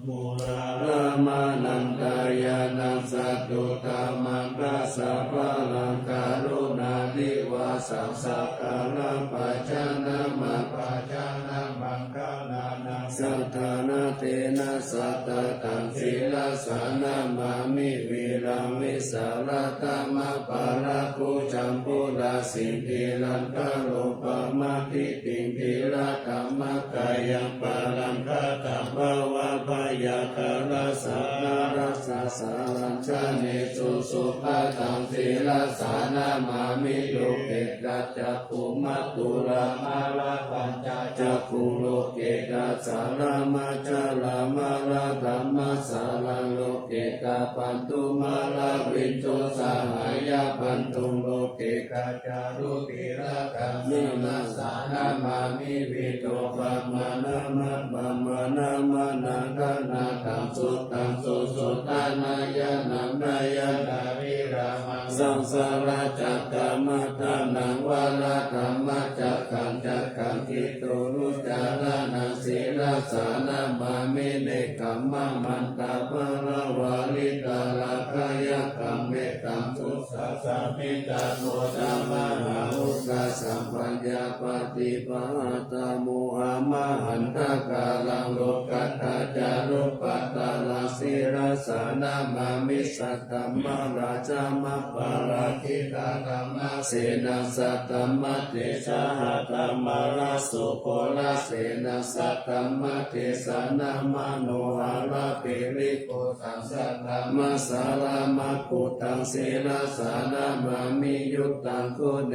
มุรารามานันตายานังสัตตุธรรมังกัสสะพะลังการุณาธิวาสังสักการังปัจจานามาปัจจานามังคลานาสัทธานาเตนะสัตตะตังศีลสานามามิวิรังวิสารตมะปาราคุจัมปุราสินติลันกะโลปะมาทิติงทิระธัมมะกายังปารังคาตัมภวะพยาคาลาสานารัสสะสารัญชาเนสุสุภาตังศีลสานามามิโลเกกัจจคุมัตตุรามาลาปัญจจักขุโลเกกัจสารามาจาลามาลาธัมมาสารังโลเกกาปันตุมาลาวินโตสหายาปันตุโลเกกัจจารุติระกังนินาสานามามิวิโตปะมานะมะปะมานะมานะกะนาตังสุตังสุสุตานายานังนายานาวิรามังสังสาราจักกามัตตานังวาลาธัมมจักขังจักขังกิโตรุจารานังศีลสานามามิเนกัมมังมันตาภรวาลิตาลาคายกัมเมตังสุสัสสะมิตาโนธรรมหาอุกาสัมปัญญาปฏิปะตามุหามหันตกาลังโลกัตตาจารุปัตตาลาสิรสานามามิสัตตมราชามะปาราคิตาธรรมเสนาสัตตมเตชะหะธัมมาราสุโคลาเสนาสัตตมเทสนามโนหะระเปริโกตังสัตตมสารามะกุตังเสนาสานามามิยุตตังโคเน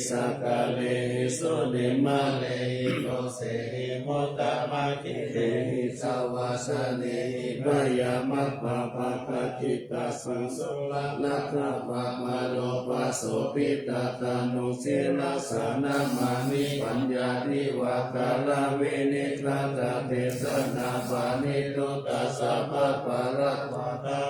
สกาเลโสเนมาเลโตเสหิโมตตมะคิเตหิสาวาสเนหิพยามัปปะปะกะจิตตสังสุละนัทธะปะมาโลปะโสปิตาตานุเสนาสานามามิปัญญาทิวากาลาเวนิกาตาเทศนาปานิตุตัสสะภะปะระวะตา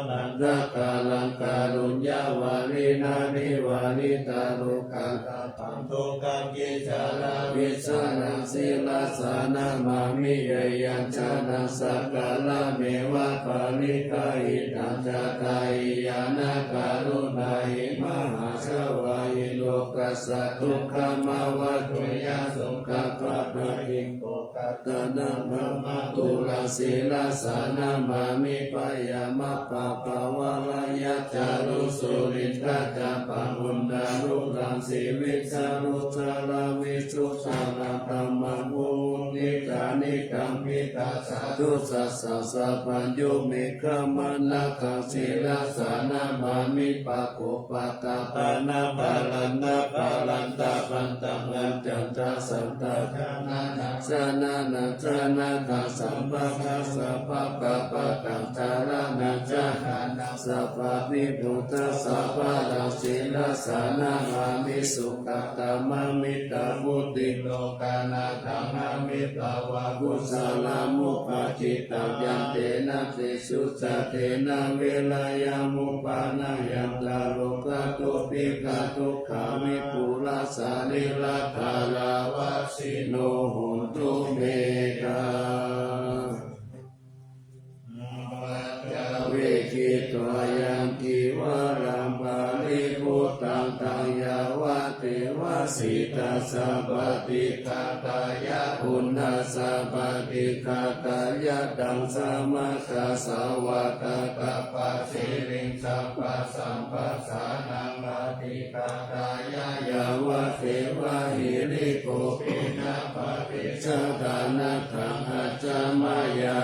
นันทกาลังการุญญาวาลินานิวาลิตาลุกังตาปันตุกังกิจาราวิสานังศีลสานามามิยยังชานังสักกาลเมวะปาลิกาหิตังจตายยานาการุณาหิมหาชวายิโลกัสสะทุกขมาวะตุยาสุขะปะปะหิโก กัต ตนะภะมะตุลาศีลาสานามามิปายามะปะปะวะลายะจารุสุรินทะจาปะหุนดารุรังสีวิจารุจาราวิสุสาราธรรมมุนิกานิกัมพิตาสาธุสัสสะสัพพัญญูเมฆมนะกังศีลาสานามามิปะโกปะตาปะนะปะลันนะปะลันตาปันตะปันจันตาสันตาชนะนะชนะนะชนะกังสัมปะกัสสะปะปะปะกังจาระนะจานะสัพพะวิปุตตะสัพพะราศีลาสานามามิสุขตามามิตามุติโลกานาธังนามิตาวะกุศลามุปะจิตตังยันเตนะเตสุจเตนะเวลายามุปานายันตาโลกะตุปิกะทุกขามิปุราสาลิลาภาลาวะสิโนหุนตุเมกาเวกิตวายังกิวารัมปาลิพุตังตังยาวะเทวะสิตาสัพพติกาตายะอุณาสัพพติกาตายะดังสมาคาสาวะตาตาปะสิริงสัพพะสัมปัสสานังปฏิกาตายะยาวะเทวะหิริโกปินะปะปิชาตานะทังอัจจามายา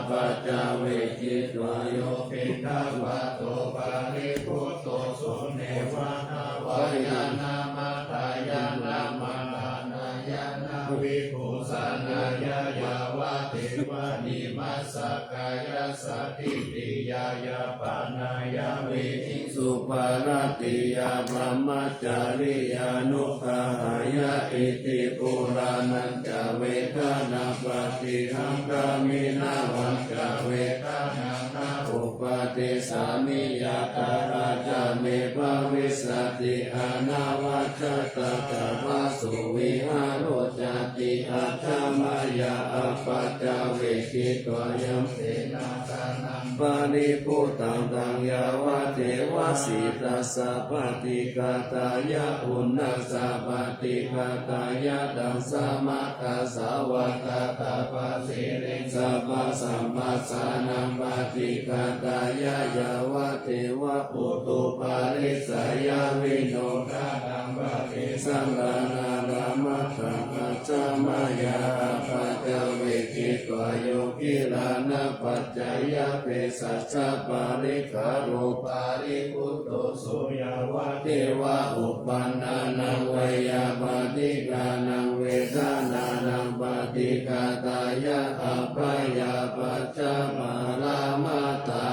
ปัจจเวกิตวายโยปินทวะโตปาริพุตโตสุเนวะนาวายานามาตายานามาทานายานาวิภูสานายายาวะเทวะนิมัสสกายาสติติยายาปานายาวิหิสุปาราติยาพรหมจาริยานุภาหายาอิติปุรานันจเวทนาปฏิหังกามินาวันจเวทนานาอุปติสามิยาตาราจาเมภาวิสติอานาวัชตะกะวาสุวิหารโรจติอัจฉมายาอปัจจเวกิตวายัมเตนะสานังปาริพุตังตังยาวะเทวะสิตาสัพพติกาตายะอุณนาสัพพติกาตายะดังสมาคาสาวะตาตาปะสิริงสัพพะสัมปัสสานังปฏิกาตายะยาวะเทวะปุตุปาริสายาวิโนกาตังปะติสัมปนารามัตถังอัจฉมายาปัจจเวกิตวายโยกิลานะปัจจยเปสัชฌะปาริกาโรปาริพุตโตสุยาวะเทวะอุปันนานังเวยาปฏิกานังเวทนานังปฏิกาตายะอัปปยาปัจจมาลามาตา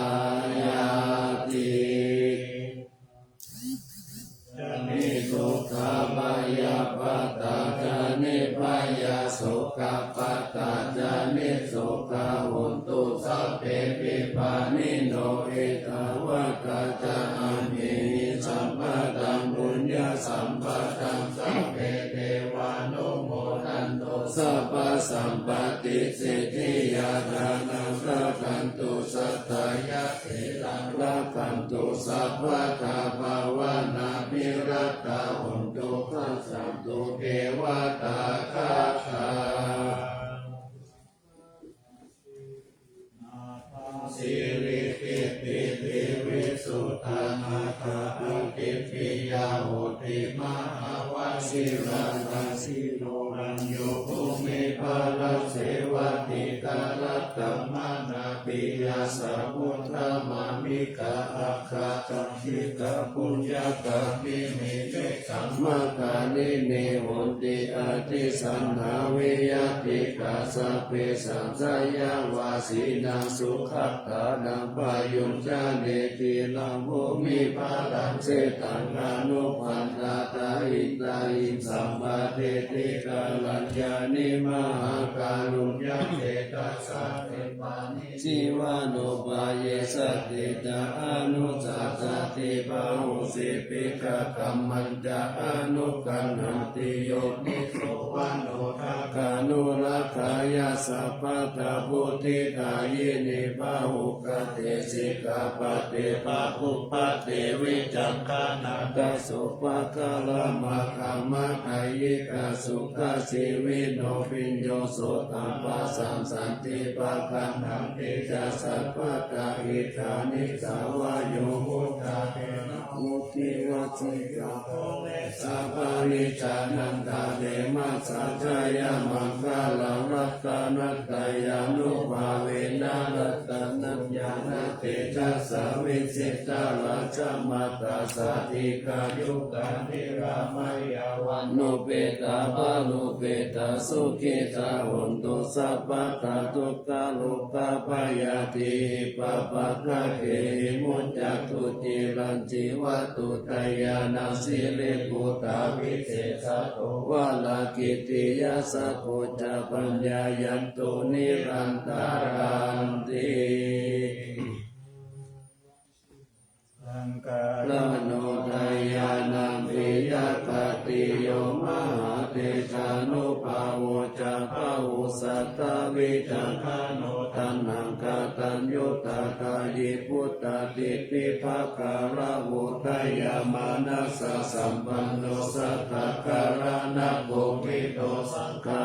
ยาตินิสุขาปายาปัตตาจานิปายาสุขาปัตตาจานิสุขาหุนตุสัพเพปิปานิโนเอตาวะกาจาอันเมหิสัมปะตังบุญญาสัมปะตังสัพเพเทวานุโมทันโตสัพพะสัมปติสิทธิยาทานังรักขันตุสัตตายะเทลังรักขันตุสัพพะทาภาวนาภิรัตตาหุนตุขัสสันตุเทวตาคาถาสิริกิติติวิสุทธานาคาอังกิปิยาโหติมหาวชิรานาสิโนรัญโยภูมิภาลเสวติตาลัตตมานาปิยาสัพพุทธมามิกาอัคขาตังคิกาปุญญาตาปิมิเจสัมมาคานิเนโหติอาทิสันหาวิยติกาสัพเพสัมสยาวาสีนังสุขัตตานังปายุญจาเนติลังภูมิภาลังเสตังอนุพันธาตาอิตาอิสัมปะเทติกาลัญญานิมหาการุญญาเตตัสสะเทปานิจิวานุปายสติตาอนุสัสสติปะหุสิปิกะกัมมันจะอนุกันหันติโยนิโสวะโนทากา นุรักขายาสัพพะตาพุทธิกายินิพาหุกเตสิกาปเตปะภุปะเตวิจักขานาตสุปะกะละมะขามะไคยิกาสุขสิวิโนปิญโยโสตัมปะสัมสันติปะคันธัมปิจัสสะปะกะหิทานิสาวะโยมุตตะเตนะมุติวัจจิกาโภเวสัพพะนิจานันตาเดมัสสะจายามังคาลังรัตตานัตตายานุภาเวนะรัตตานัญญาณเตจัสสะวิสิตาราชมัตตาสาธิกายุกานิรามายาวันโนเปตาภาลุเปตาสุขิตาหุนตุสัพพะตาทุกขาโลกาปายาติปะปะคะเกหิมุจจตุจิรันจิวัตุตยานาสิเลปุตาวิเศษโตวะลากิติยาสะโพจาปัญญายันตุนิรันตารันติสังฆาโนทายานัมปิยะปฏิโยมหาเตชานุภาโวจาภาวุสัตตวิจังคโนตันนังกตัญญูตตายิพุตตาติปิภะการะวุทยามานัสสะสัมปันโนสัทธะการะนะโภวิโตสังฆา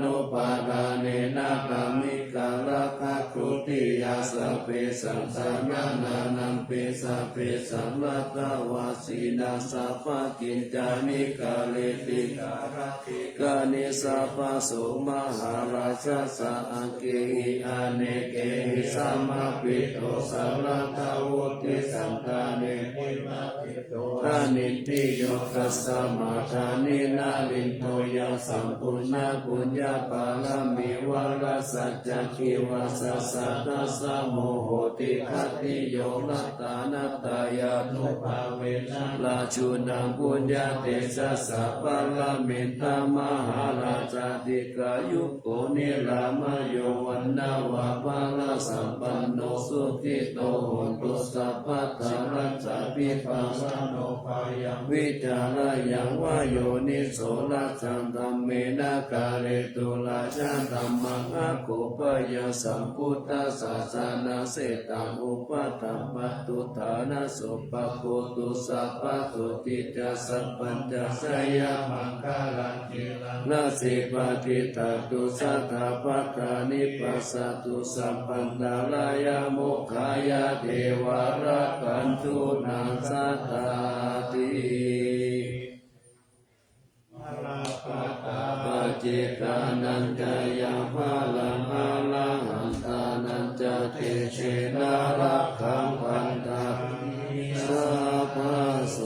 นุปาทาเนนะกามิการะคะครุติยาสเปสังสานานานัมเปสะเปสัมรัตตวาสีนาสัพพะกินจานิกาเลติการะติกานิสัพพะโสมหาราชสะอังเกหิอาเนเกหิสัมมาปิโตสัรตาวุติสันตาเนปิมาปิโตรานิติโยคัสสะมาทานินาลินโตยาสัมปุญญาปุญญาปาลามิวาราสัจจคิวาสัสสะตัสสะโมโหติคัตติโยรัตตานัตตายานุภาเวนะลาชุนังปุญญาเตชะสัพพะละเมนตามหาราชาติกายุโกนิรามโยวันนาวาภาลสัมปันโนสุขิโตโหตุสัพพะทารัสสะปิปัสสะโนภายังวิจารยังวาโยนิโสรัจังธัมเมนะกาเรตุลาชาธัมมังอะโคปยาสัมพุทธัสสะสานาเสตังอุปตัมมัตตุฐานะสุปะโคตุสัพพะตุติจัสสัพพัญจสยามังคาลังจิรังนาสิปฏิตัตตุสัทธาปัฏฐานิปัสสตุสัพพันตาลายาโมคขายาเทวารักันตุนังสัตตาติปัจเจกานันจายาภาลังอาลังอันตานันจะเตเชนารักขังพันธาสัพพะโส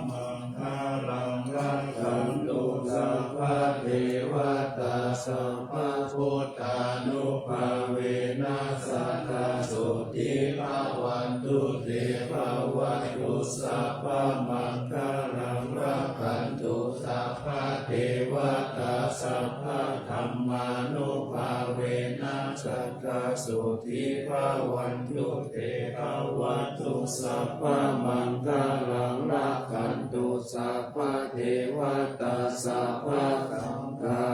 มังคาลังรักขันตุสัพพะเทวตาสัพพะพุทธานุภาเวนัสสะทาสุติภาวันตุเตภาวัตุสัพพะมังคาลังรักขันตุสัพพะเทวตาสัพพะธัมมานุภาเวนัสสะทาสุติภาวันตุเตภาวัตุสัพพะมังคาลังรักขันตุสัพพะเทวตาสัพพะธัมมา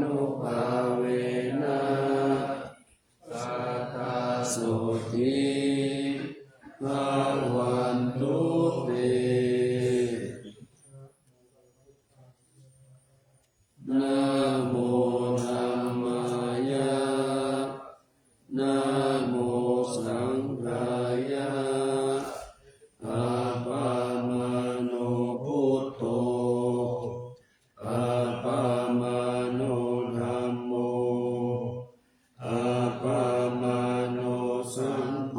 นุภาเวนัสสะทาสุติภาวันตุเตนะโมธัมมายะนะโมสังฆายะอาปามาโนพุทโธอาปามาโนธัมโมอาปามาโนสังโฆ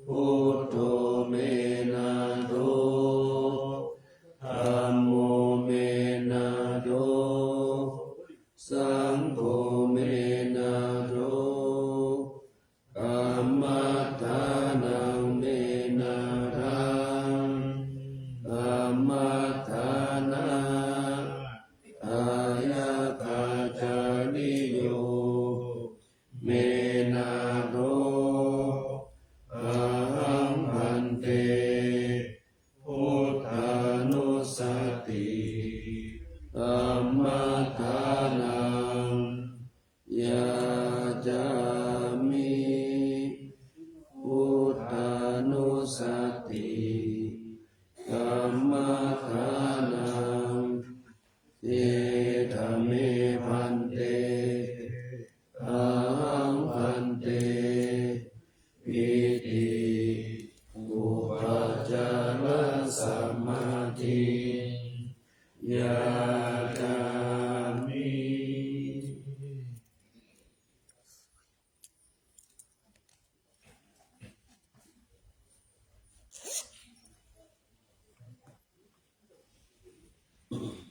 พุทโธเมนะโตธัมโมเมนะโต ยาจามิ อ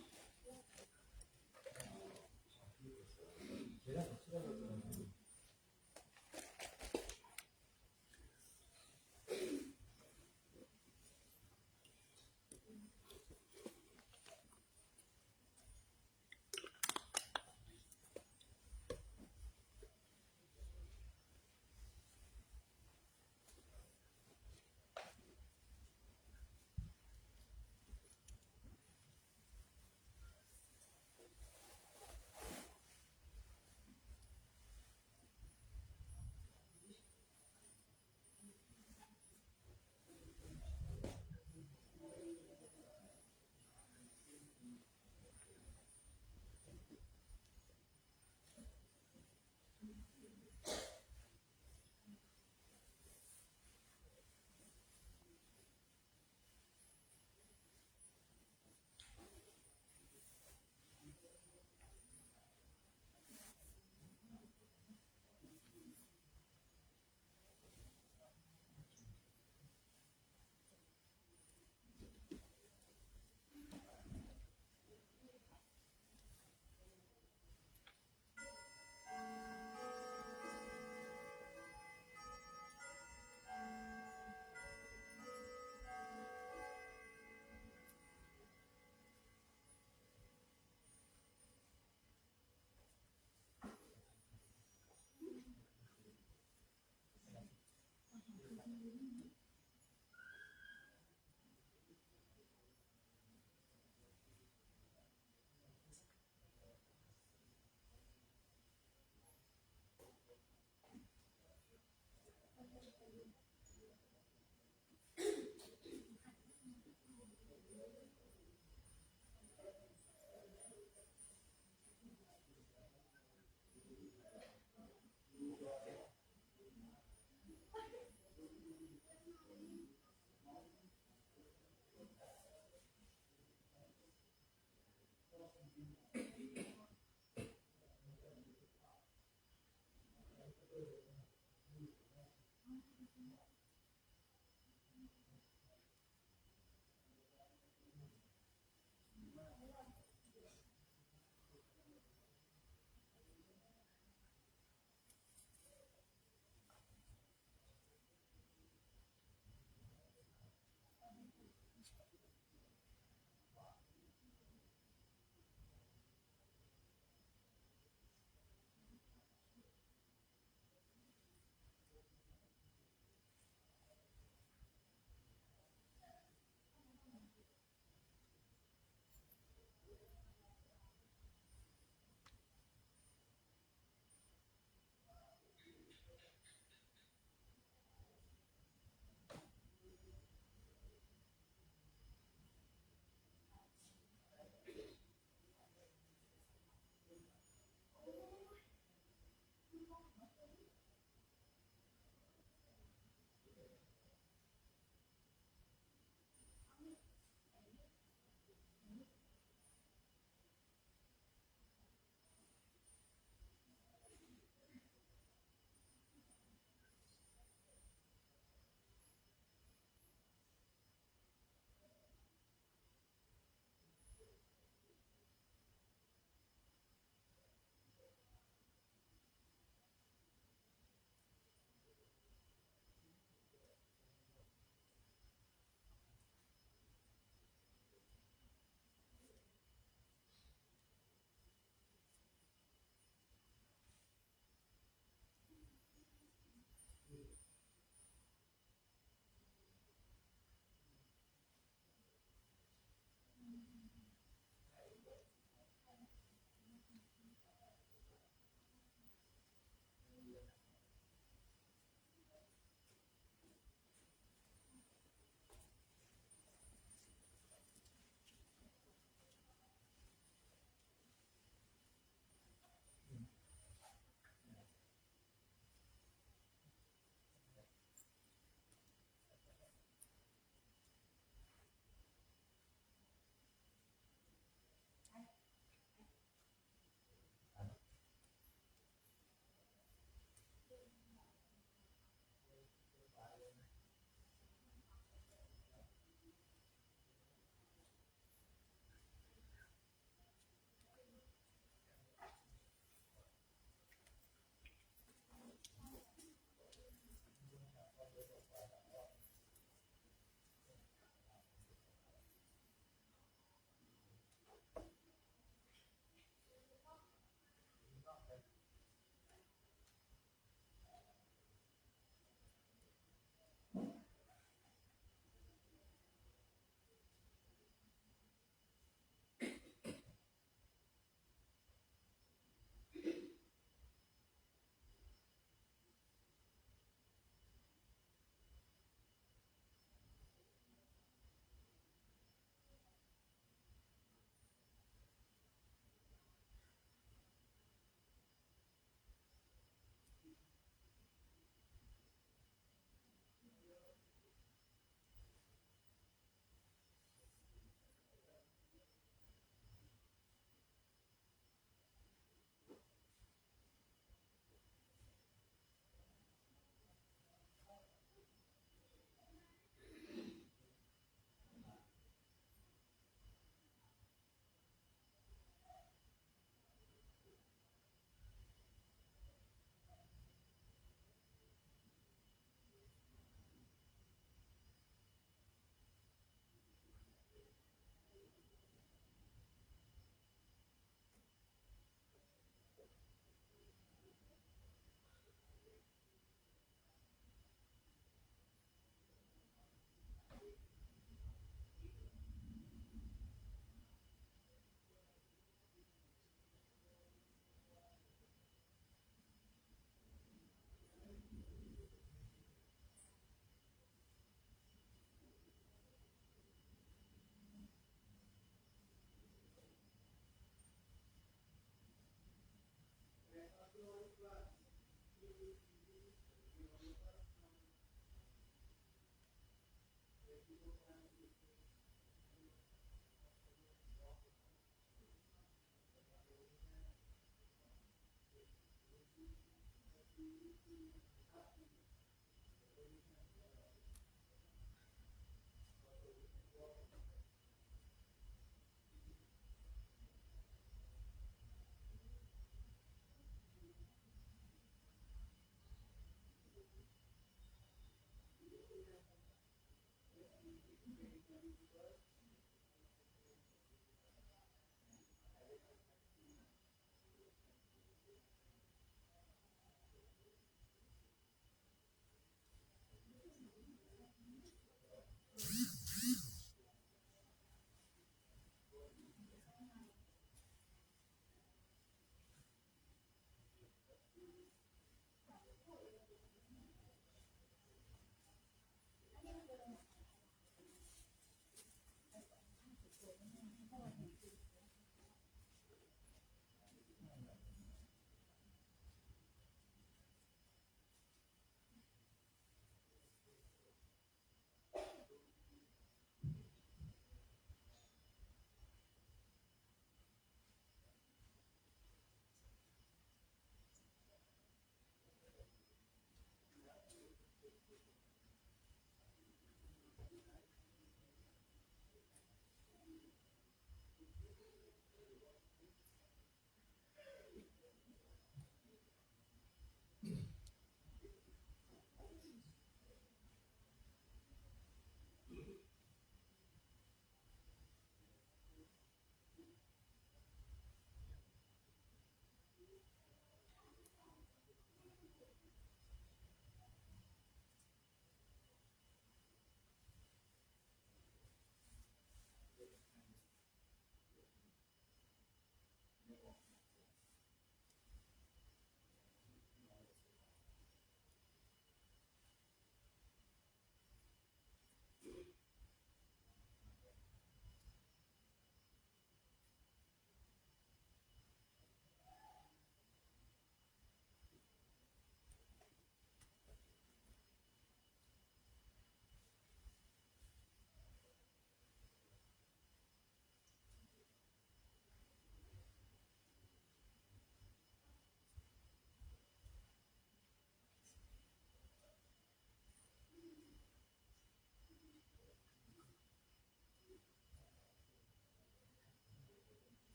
อ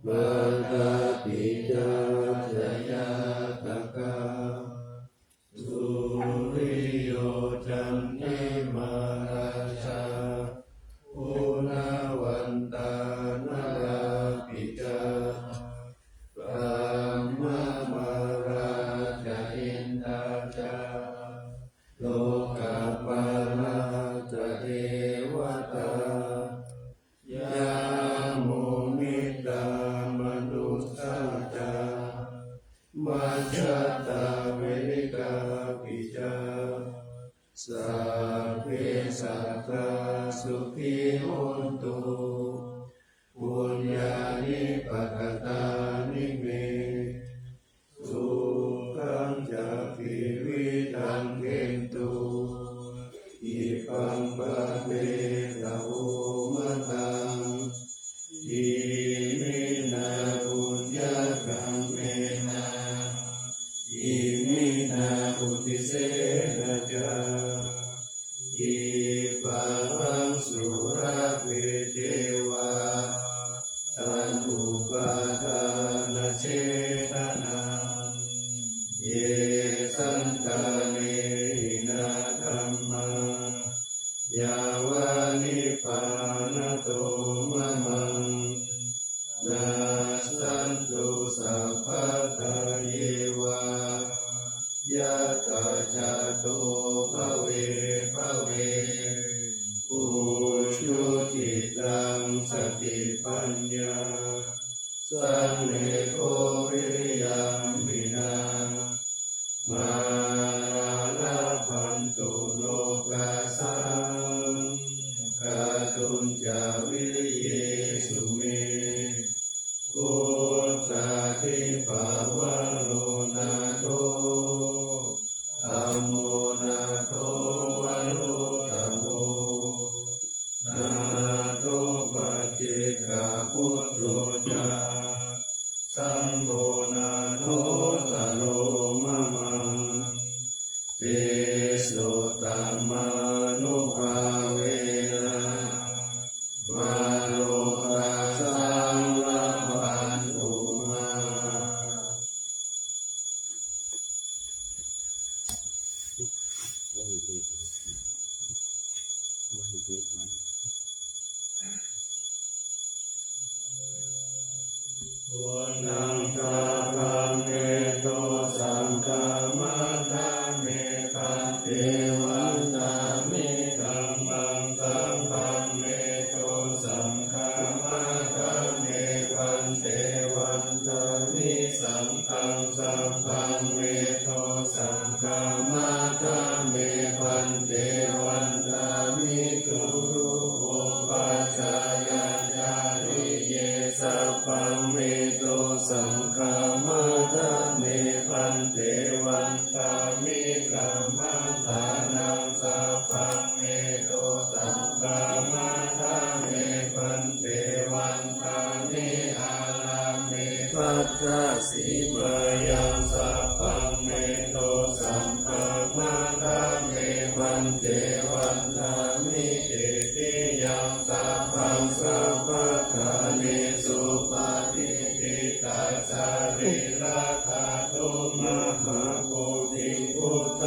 บัตตาปิจาจยาตกาสุริโยจันทิมาราชาอุณวันตานาราปิจาปามะมาราชอินทาจาโลกาปาราชเทวตายาโมมิตามนุสสาจามัจจตาเวริกาปิจาสัพเพสัตตาสุขีโหนตุปุญญานิปัฏฐานิเมสุขังจะภิวิตังเกตุอิปังปะเปตะโหมะตังอิมินาปุญญากังเมนะอิมินาอุติเสนะจาอิปังสุราเวเจวะตันอุปาทานเชตนังเยสันตาเนนะธัมมังยาวานิพพานโตมะมังนาสันตุสัพพะทาเยวายะตาจาโตภเวภเวอุชุติตังสติปัญญาสันเลโกวิริยังวินามาราลาภันตุโลกาสังกาตุญจาวิริเยสุเมพุทธาทิภาวะโลนาโตธัมโมนาโตวันโลธัมโมนาโตปัจเจกพุทโธจาสัมโฆนาโตตโลมะมังเตโสตัมมานุภาเวนะมาโลกาสังละพันตุมาวันนังคาคังเอโตสังฆามัทธาเมตังเทวันตามิธัมมังสังฆังเมโตสังฆามัทธาเมพันเทวันตามิสังฆังสังฆังเมโตสังฆามัทธาเมพันเทวันตามิกุรุโภปัจจายาญาริเยสัพพังเมโตสังฆามัทธาเมพันเทวันตามิกัมมัฏฐานังสัพพังเมโตสังฆามัทธาเมพันเทวันตามิอาลาเมปัจจสิมยังสัพพังเมโตสังฆามัทธาเมพันเทวันตามิเตติยังสัพพังสัพพะทาเนสุปาทิติตัสสะริราคาตุมหาโพธิพุทธ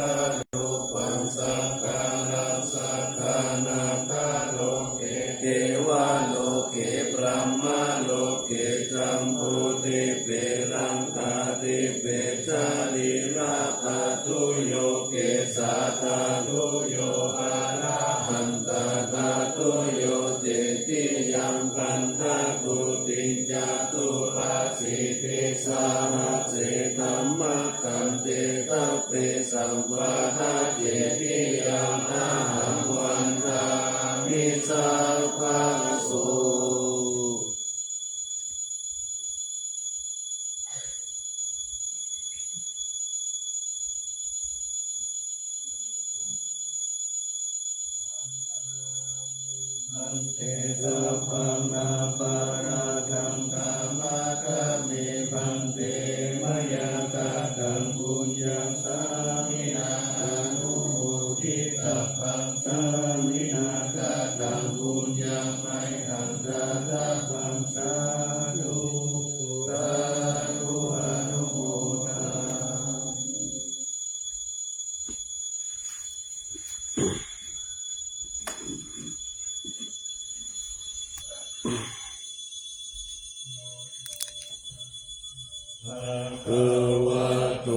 รูปังสักการะสัทธานาคาโลเกเทวาโลเกปรหมาโลเกจัมพุติเปรังคาติเปจาริราคาตุโยเกสัทธาตุโยอาราหันตตาตุโยเจติยังคันธาตุติจาตุราสิติสาหัสเสธัมมะคันเตตะเปสัมปะทะเจติยังอาหังวันตามิสัพพะโสอันเตสัพพังนาปาราทังกามะกะเมพันเตมยากะตังบุญยังสามินาอนุโมทิตัพพังสามินากะตังบุญยังไมหันตะทัพพังสาธุ ภะคะวะโต